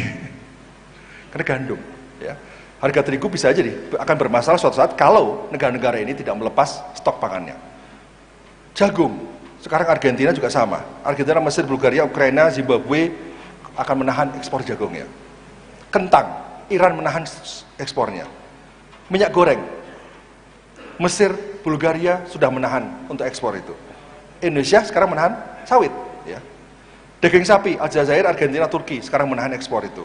karena gandum. Ya. Harga terigu bisa aja nih, akan bermasalah suatu saat kalau negara-negara ini tidak melepas stok pangannya. Jagung, sekarang Argentina juga sama. Argentina, Mesir, Bulgaria, Ukraina, Zimbabwe akan menahan ekspor jagungnya. Kentang, Iran menahan ekspornya. Minyak goreng, Mesir, Bulgaria sudah menahan untuk ekspor itu. Indonesia sekarang menahan sawit. Ya. Daging sapi, Aljazair, Argentina, Turki sekarang menahan ekspor itu.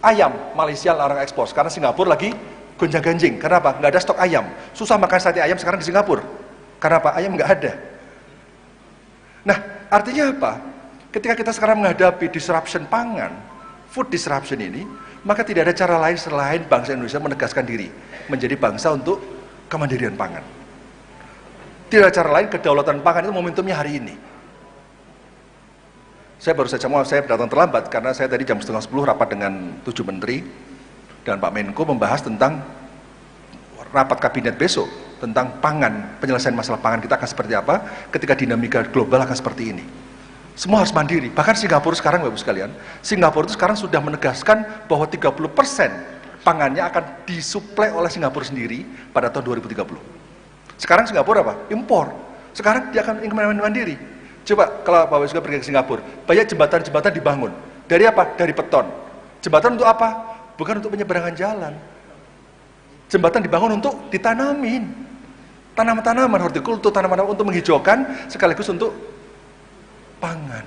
Ayam, Malaysia larang ekspor. Sekarang Singapura lagi gonjang-ganjing. Kenapa? Nggak ada stok ayam. Susah makan sate ayam sekarang di Singapura. Karena apa? Ayam nggak ada. Nah, artinya apa? Ketika kita sekarang menghadapi disruption pangan, food disruption ini, maka tidak ada cara lain selain bangsa Indonesia menegaskan diri menjadi bangsa untuk kemandirian pangan. Tidak ada cara lain, kedaulatan pangan itu momentumnya hari ini. Saya baru saja saya datang terlambat karena saya tadi jam 9:30 rapat dengan 7 menteri dan Pak Menko membahas tentang rapat kabinet besok tentang pangan, penyelesaian masalah pangan kita akan seperti apa ketika dinamika global akan seperti ini. Semua harus mandiri. Bahkan Singapura sekarang, Bapak sekalian, Singapura itu sekarang sudah menegaskan bahwa 30% pangannya akan disuplai oleh Singapura sendiri pada tahun 2030. Sekarang Singapura apa? Impor. Sekarang dia akan ingin mandiri. Coba kalau Bapak juga pergi ke Singapura, banyak jembatan-jembatan dibangun. Dari apa? Dari beton. Jembatan untuk apa? Bukan untuk penyeberangan jalan. Jembatan dibangun untuk ditanamin. Tanaman-tanaman, hortikultur, tanaman-tanaman untuk menghijaukan sekaligus untuk pangan.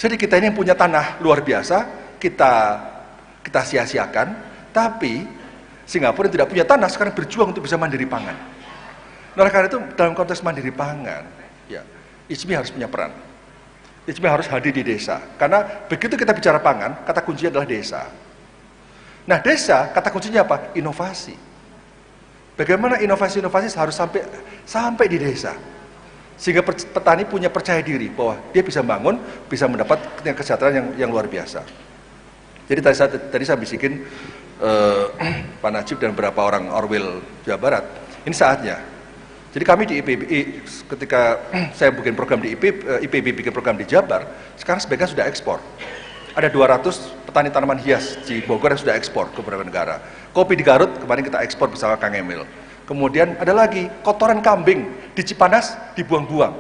Jadi kita ini yang punya tanah luar biasa, kita sia-siakan, tapi Singapura yang tidak punya tanah sekarang berjuang untuk bisa mandiri pangan. Nah, karena itu dalam konteks mandiri pangan, ya, IJMI harus punya peran. IJMI harus hadir di desa, karena begitu kita bicara pangan, kata kuncinya adalah desa. Nah, desa, kata kuncinya apa? Inovasi. Bagaimana inovasi-inovasi harus sampai di desa. Sehingga petani punya percaya diri bahwa dia bisa bangun, bisa mendapat kesejahteraan yang luar biasa. Jadi tadi saya bisikin Pak Najib dan beberapa orang Orwell Jawa Barat, ini saatnya. Jadi kami di IPB, ketika saya bikin program di IPB bikin program di Jabar, sekarang sebagian sudah ekspor. Ada 200 petani tanaman hias di Bogor yang sudah ekspor ke beberapa negara. Kopi di Garut kemarin kita ekspor bersama Kang Emil. Kemudian ada lagi kotoran kambing di Cipanas dibuang-buang.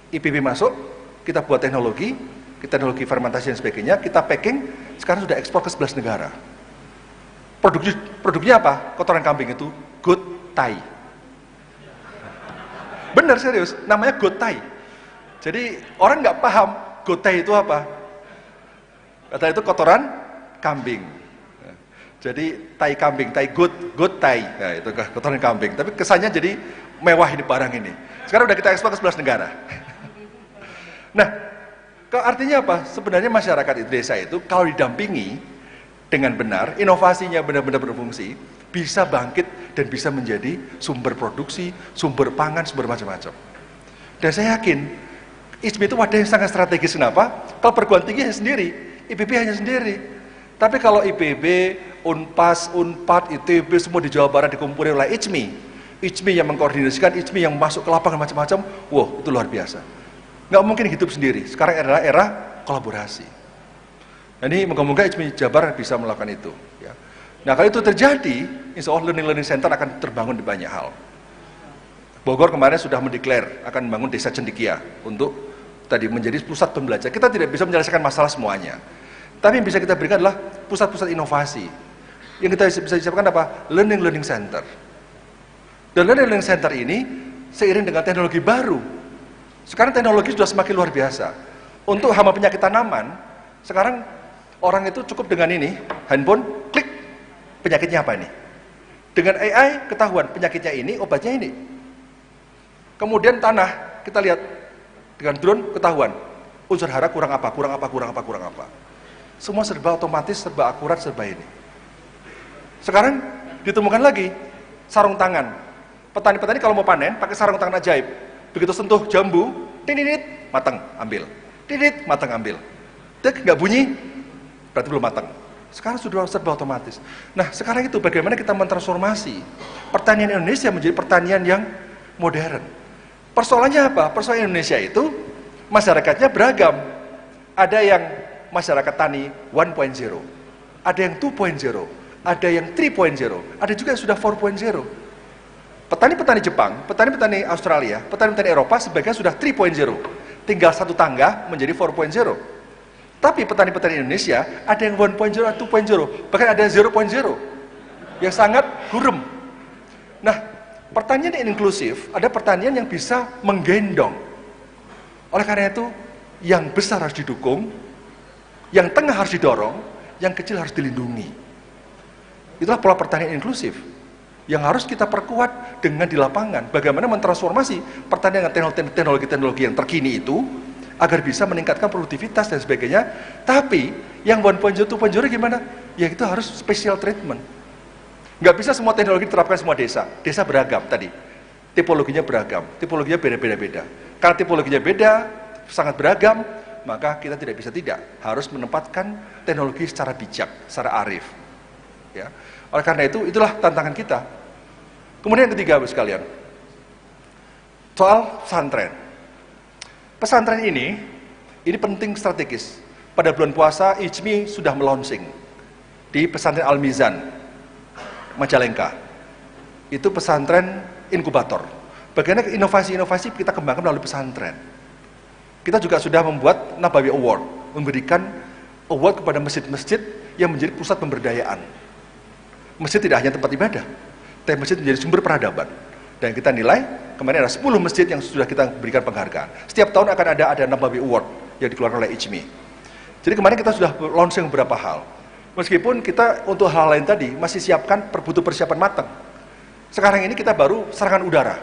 IPB masuk, kita buat teknologi fermentasi dan sebagainya, kita packing, sekarang sudah ekspor ke 11 negara. Produknya apa? Kotoran kambing itu good Thai. Bener serius, namanya goat Thai. Jadi orang nggak paham goat Thai itu apa. Kata itu kotoran kambing. Jadi tai kambing, tai goat Thai. Nah, itu kotoran kambing. Tapi kesannya jadi mewah ini barang ini. Sekarang udah kita ekspor ke 11 negara. Nah, artinya apa? Sebenarnya masyarakat desa itu kalau didampingi dengan benar, inovasinya benar-benar berfungsi, bisa bangkit dan bisa menjadi sumber produksi, sumber pangan, sumber macam-macam. Dan saya yakin, ISMI itu wadah yang sangat strategis. Kenapa? Kalau perguruan tinggi hanya sendiri, IPB hanya sendiri. Tapi kalau IPB, Unpas, Unpad, ITB, semua di Jawa Barat dikumpulkan oleh ISMI yang mengkoordinasikan, ISMI yang masuk ke lapangan macam-macam, wow, itu luar biasa. Nggak mungkin hidup sendiri, sekarang adalah era kolaborasi. Nah, ini moga-moga ISMI Jabar bisa melakukan itu. Ya. Nah, kalau itu terjadi, insya Allah learning center akan terbangun di banyak hal. Bogor kemarin sudah mendeklar akan membangun desa cendikia untuk tadi menjadi pusat pembelajaran. Kita tidak bisa menyelesaikan masalah semuanya, tapi yang bisa kita berikan adalah pusat-pusat inovasi. Yang kita bisa siapkan apa? Learning center. Dan learning center ini seiring dengan teknologi baru. Sekarang teknologi sudah semakin luar biasa. Untuk hama penyakit tanaman, sekarang orang itu cukup dengan ini, handphone, klik, penyakitnya apa ini? Dengan AI ketahuan penyakitnya ini, obatnya ini. Kemudian tanah, kita lihat dengan drone ketahuan unsur hara kurang apa. Semua serba otomatis, serba akurat, serba ini. Sekarang ditemukan lagi sarung tangan. Petani-petani kalau mau panen pakai sarung tangan ajaib. Begitu sentuh jambu, tidit, matang, ambil. Tidit, matang, ambil. Dek, nggak bunyi, berarti belum matang. Sekarang sudah serba otomatis. Nah, sekarang itu bagaimana kita mentransformasi pertanian Indonesia menjadi pertanian yang modern. Persoalannya apa? Persoalan Indonesia itu masyarakatnya beragam. Ada yang masyarakat tani 1.0, ada yang 2.0, ada yang 3.0, ada juga yang sudah 4.0. Petani-petani Jepang, petani-petani Australia, petani-petani Eropa sebagian sudah 3.0. Tinggal satu tangga menjadi 4.0. Tapi petani-petani Indonesia ada yang 1.0, 2.0, bahkan ada 0.0 yang sangat gurem. Nah, pertanian yang inklusif, ada pertanian yang bisa menggendong. Oleh karena itu, yang besar harus didukung, yang tengah harus didorong, yang kecil harus dilindungi. Itulah pola pertanian inklusif yang harus kita perkuat dengan di lapangan. Bagaimana mentransformasi pertanian dengan teknologi-teknologi yang terkini itu agar bisa meningkatkan produktivitas dan sebagainya. Tapi yang 1.0, 2.0 gimana? Ya itu harus special treatment. Nggak bisa semua teknologi diterapkan semua desa. Desa beragam tadi. Tipologinya beragam. Tipologinya beda-beda. Karena tipologinya beda, sangat beragam, maka kita tidak bisa harus menempatkan teknologi secara bijak, secara arif. Ya. Oleh karena itu, itulah tantangan kita. Kemudian yang ketiga, Bapak sekalian, soal pesantren. Pesantren ini penting strategis. Pada bulan puasa, IJMI sudah melaunching di pesantren Al-Mizan, Majalengka. Itu pesantren inkubator. Bagaimana inovasi-inovasi kita kembangkan melalui pesantren. Kita juga sudah membuat Nabawi Award, memberikan award kepada masjid-masjid yang menjadi pusat pemberdayaan. Masjid tidak hanya tempat ibadah, tapi masjid menjadi sumber peradaban. Dan kita nilai, kemarin ada 10 masjid yang sudah kita berikan penghargaan. Setiap tahun akan ada Nabawi Award yang dikeluarkan oleh IJMI. Jadi kemarin kita sudah launching beberapa hal. Meskipun kita untuk hal lain tadi masih siapkan butuh persiapan matang. Sekarang ini kita baru serangan udara.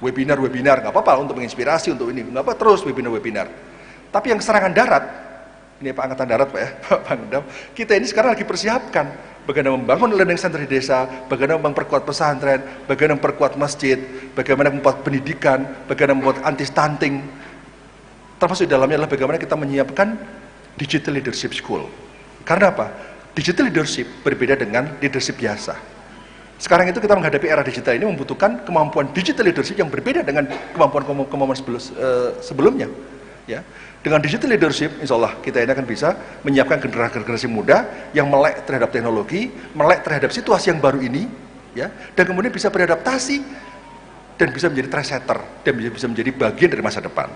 Webinar, nggak apa-apa untuk menginspirasi, untuk ini. Nggak apa terus webinar. Tapi yang serangan darat, ini Pak Angkatan Darat Pak ya, Pak Pangdam, kita ini sekarang lagi persiapkan bagaimana membangun learning center di desa, bagaimana memperkuat pesantren, bagaimana memperkuat masjid, bagaimana membuat pendidikan, bagaimana membuat anti-stunting. Termasuk di dalamnya adalah bagaimana kita menyiapkan digital leadership school. Karena apa? Digital leadership berbeda dengan leadership biasa. Sekarang itu kita menghadapi era digital ini membutuhkan kemampuan digital leadership yang berbeda dengan kemampuan sebelumnya. Ya. Dengan digital leadership, insya Allah kita ini akan bisa menyiapkan generasi muda yang melek terhadap teknologi, melek terhadap situasi yang baru ini, ya, dan kemudian bisa beradaptasi dan bisa menjadi trendsetter dan bisa menjadi bagian dari masa depan.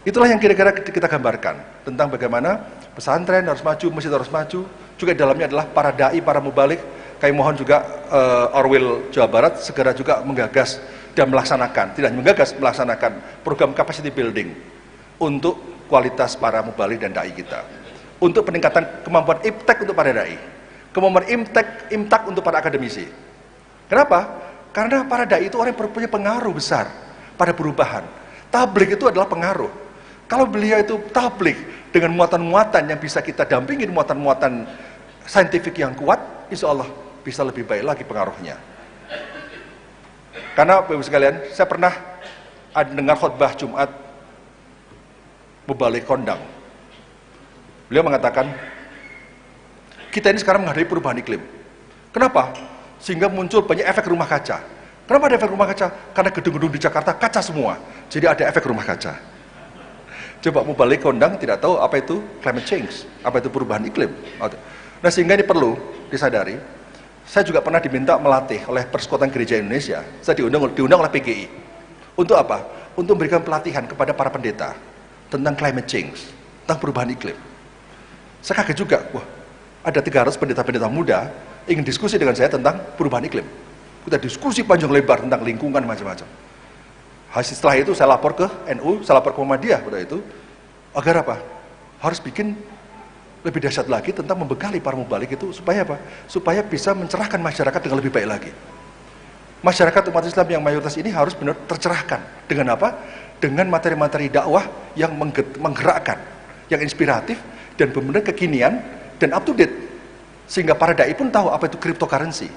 Itulah yang kira-kira kita gambarkan tentang bagaimana pesantren harus maju, masjid harus maju. Juga di dalamnya adalah para dai, para mubalik Kami mohon juga Orwil Jawa Barat segera juga menggagas dan melaksanakan, tidak hanya menggagas, melaksanakan program capacity building untuk kualitas para mubalik dan dai kita, untuk peningkatan kemampuan iptek untuk para dai, kemampuan imtak untuk para akademisi. Kenapa? Karena para dai itu orang yang punya pengaruh besar pada perubahan. Tabligh itu adalah pengaruh. Kalau beliau itu tabligh dengan muatan-muatan yang bisa kita dampingin, muatan-muatan saintifik yang kuat, insya Allah bisa lebih baik lagi pengaruhnya. Karena Bapak-Ibu sekalian, saya pernah dengar khutbah Jumat Mubalik Kondang. Beliau mengatakan, kita ini sekarang menghadapi perubahan iklim. Kenapa? Sehingga muncul banyak efek rumah kaca. Kenapa ada efek rumah kaca? Karena gedung-gedung di Jakarta kaca semua. Jadi ada efek rumah kaca. Coba Mubalik Kondang tidak tahu apa itu climate change, apa itu perubahan iklim. Nah, sehingga ini perlu disadari. Saya juga pernah diminta melatih oleh Persekutuan Gereja Indonesia. Saya diundang oleh PGI. Untuk apa? Untuk memberikan pelatihan kepada para pendeta tentang climate change, tentang perubahan iklim. Saya kaget juga, wah, ada 300 pendeta-pendeta muda ingin diskusi dengan saya tentang perubahan iklim. Kita diskusi panjang lebar tentang lingkungan macam-macam. Setelah itu saya lapor ke NU, saya lapor ke Muhammadiyah pada itu, agar apa? Harus bikin lebih dahsyat lagi tentang membekali para mubalik itu supaya apa? Supaya bisa mencerahkan masyarakat dengan lebih baik lagi. Masyarakat umat Islam yang mayoritas ini harus benar tercerahkan. Dengan apa? Dengan materi-materi dakwah yang menggerakkan, yang inspiratif dan benar-benar kekinian dan up to date. Sehingga para dai pun tahu apa itu cryptocurrency.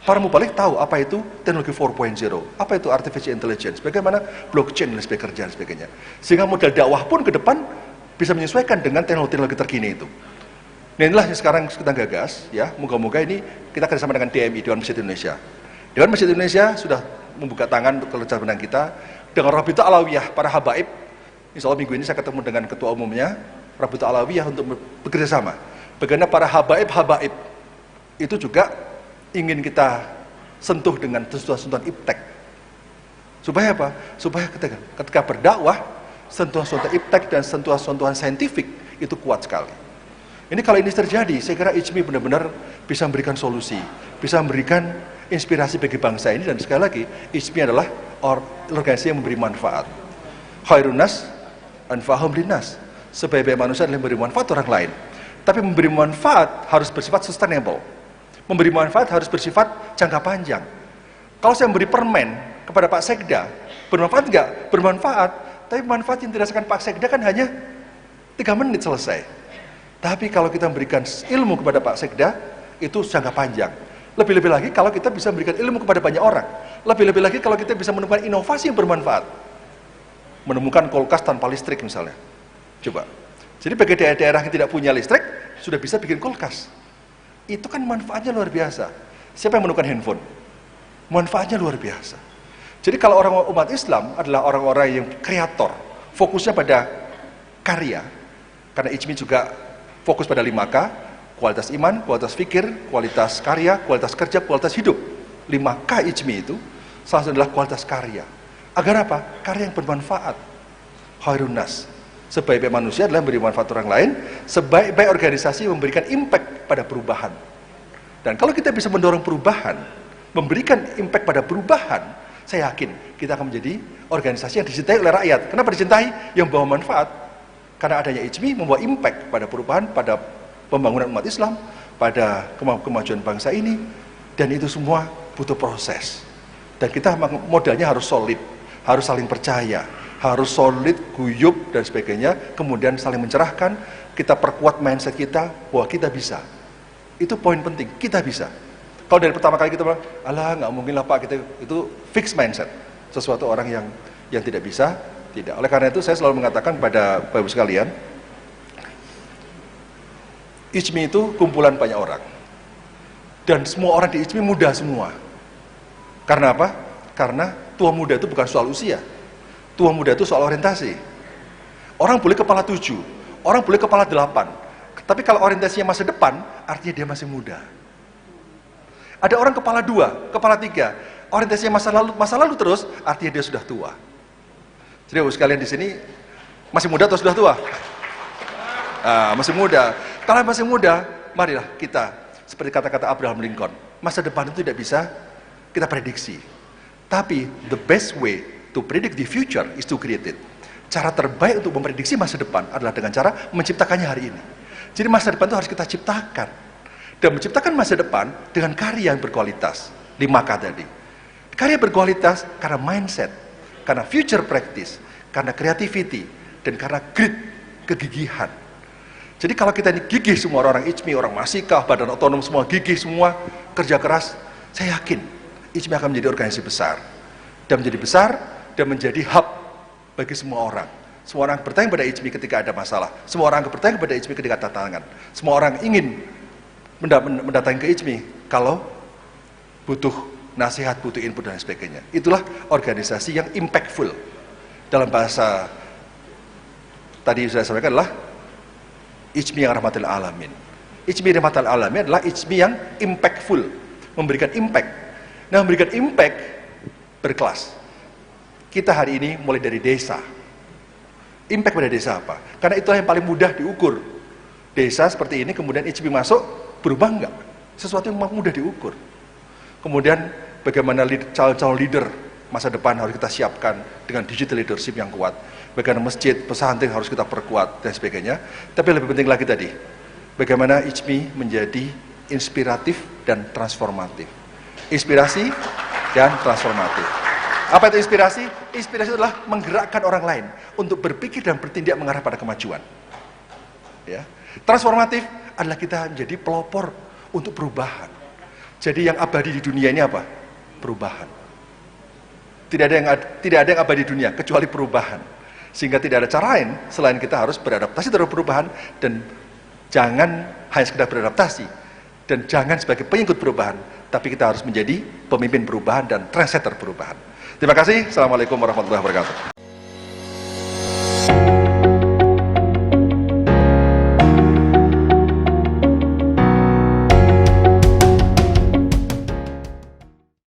Para mubalik tahu apa itu teknologi 4.0, apa itu artificial intelligence, bagaimana blockchain dan sebagainya. Sehingga model dakwah pun ke depan bisa menyesuaikan dengan teknologi terkini itu. Nah, inilah yang sekarang kita gagas, ya. Moga-moga ini kita kerjasama dengan DMI, Dewan Masjid Indonesia. Dewan Masjid Indonesia sudah membuka tangan untuk kerjasama dengan kita, dengan Rabita Alawiyah, para habaib. Insya Allah minggu ini saya ketemu dengan ketua umumnya, Rabita Alawiyah, untuk bekerja sama. Bagaimana para habaib itu juga ingin kita sentuh dengan sentuhan-sentuhan iptek. Supaya apa? Supaya ketika berdakwah, sentuhan-sentuhan iptek dan sentuhan-sentuhan saintifik itu kuat sekali. Ini kalau ini terjadi, saya kira IJMI benar-benar bisa memberikan solusi, bisa memberikan inspirasi bagi bangsa ini, dan sekali lagi, IJMI adalah organisasi yang memberi manfaat. Khairun nas anfa'uhum linnas. Sebaik-baik manusia adalah memberi manfaat orang lain. Tapi memberi manfaat harus bersifat sustainable. Memberi manfaat harus bersifat jangka panjang. Kalau saya memberi permen kepada Pak Sekda, bermanfaat enggak? Bermanfaat. Tapi manfaat yang dirasakan Pak Sekda kan hanya 3 menit selesai. Tapi kalau kita memberikan ilmu kepada Pak Sekda, itu jangka panjang. Lebih-lebih lagi kalau kita bisa memberikan ilmu kepada banyak orang. Lebih-lebih lagi kalau kita bisa menemukan inovasi yang bermanfaat. Menemukan kulkas tanpa listrik misalnya. Coba. Jadi bagi daerah-daerah yang tidak punya listrik, sudah bisa bikin kulkas. Itu kan manfaatnya luar biasa. Siapa yang menemukan handphone? Manfaatnya luar biasa. Jadi kalau orang umat Islam adalah orang-orang yang kreator, fokusnya pada karya, karena IJMI juga fokus pada 5K, kualitas iman, kualitas fikir, kualitas karya, kualitas kerja, kualitas hidup. 5K IJMI itu salah satu adalah kualitas karya. Agar apa? Karya yang bermanfaat. Khairun nas. Sebaik-baik manusia adalah memberi manfaat orang lain, sebaik-baik organisasi memberikan impact pada perubahan. Dan kalau kita bisa mendorong perubahan, memberikan impact pada perubahan, saya yakin kita akan menjadi organisasi yang dicintai oleh rakyat. Kenapa dicintai? Yang membawa manfaat. Karena adanya IJMI membawa impact pada perubahan, pada pembangunan umat Islam, pada kemajuan bangsa ini. Dan itu semua butuh proses. Dan kita modalnya harus solid, harus saling percaya, harus solid, guyup, dan sebagainya. Kemudian saling mencerahkan, kita perkuat mindset kita bahwa kita bisa. Itu poin penting, kita bisa. Kalau dari pertama kali kita bilang, alah nggak mungkin lah Pak, kita itu fixed mindset. Sesuatu orang yang tidak bisa, tidak. Oleh karena itu saya selalu mengatakan pada Bapak-Ibu sekalian, IJMI itu kumpulan banyak orang. Dan semua orang di IJMI muda semua. Karena apa? Karena tua muda itu bukan soal usia. Tua muda itu soal orientasi. Orang boleh kepala 7, orang boleh kepala 8. Tapi kalau orientasinya masa depan, artinya dia masih muda. Ada orang kepala 2, kepala 3, orientasinya masa lalu terus, artinya dia sudah tua. Jadi sekalian di sini masih muda atau sudah tua? Masih muda. Kalau masih muda, marilah kita Seperti kata-kata Abraham Lincoln, masa depan itu tidak bisa kita prediksi. Tapi the best way to predict the future is to create it. Cara terbaik untuk memprediksi masa depan adalah dengan cara menciptakannya hari ini. Jadi masa depan itu harus kita ciptakan. Dan menciptakan masa depan dengan karya yang berkualitas. 5K tadi. Karya berkualitas karena mindset, karena future practice, karena creativity, dan karena grit, kegigihan. Jadi kalau kita ini gigih semua, orang ICMI, orang Masikah, badan otonom semua gigih semua, kerja keras, saya yakin ICMI akan menjadi organisasi besar. Dan menjadi besar, dan menjadi hub bagi semua orang. Semua orang bertanya pada ICMI ketika ada masalah. Semua orang bertanya kepada ICMI ketika tantangan. Semua orang ingin mendatangi ke ICMI kalau butuh nasihat, butuh input dan sebagainya. Itulah organisasi yang impactful. Dalam bahasa tadi saya sampaikan adalah ICMI yang rahmatil alamin. ICMI rahmatil alamin adalah ICMI yang impactful, memberikan impact. Nah, memberikan impact berkelas. Kita hari ini mulai dari desa. Impact pada desa apa? Karena itulah yang paling mudah diukur. Desa seperti ini, kemudian ICMI masuk, berubah enggak? Sesuatu yang mudah diukur. Kemudian bagaimana calon-calon leader masa depan harus kita siapkan dengan digital leadership yang kuat. Bagaimana masjid, pesantren harus kita perkuat dan sebagainya. Tapi lebih penting lagi tadi, bagaimana ICMI menjadi inspiratif dan transformatif. Inspirasi dan transformatif. Apa itu inspirasi? Inspirasi adalah menggerakkan orang lain untuk berpikir dan bertindak mengarah pada kemajuan. Ya. Transformatif adalah kita menjadi pelopor untuk perubahan. Jadi yang abadi di dunia ini apa? Perubahan. Tidak ada yang abadi di dunia kecuali perubahan. Sehingga tidak ada cara lain selain kita harus beradaptasi terhadap perubahan, dan jangan hanya sekedar beradaptasi dan jangan sebagai pengikut perubahan, tapi kita harus menjadi pemimpin perubahan dan trendsetter perubahan. Terima kasih. Assalamualaikum warahmatullahi wabarakatuh.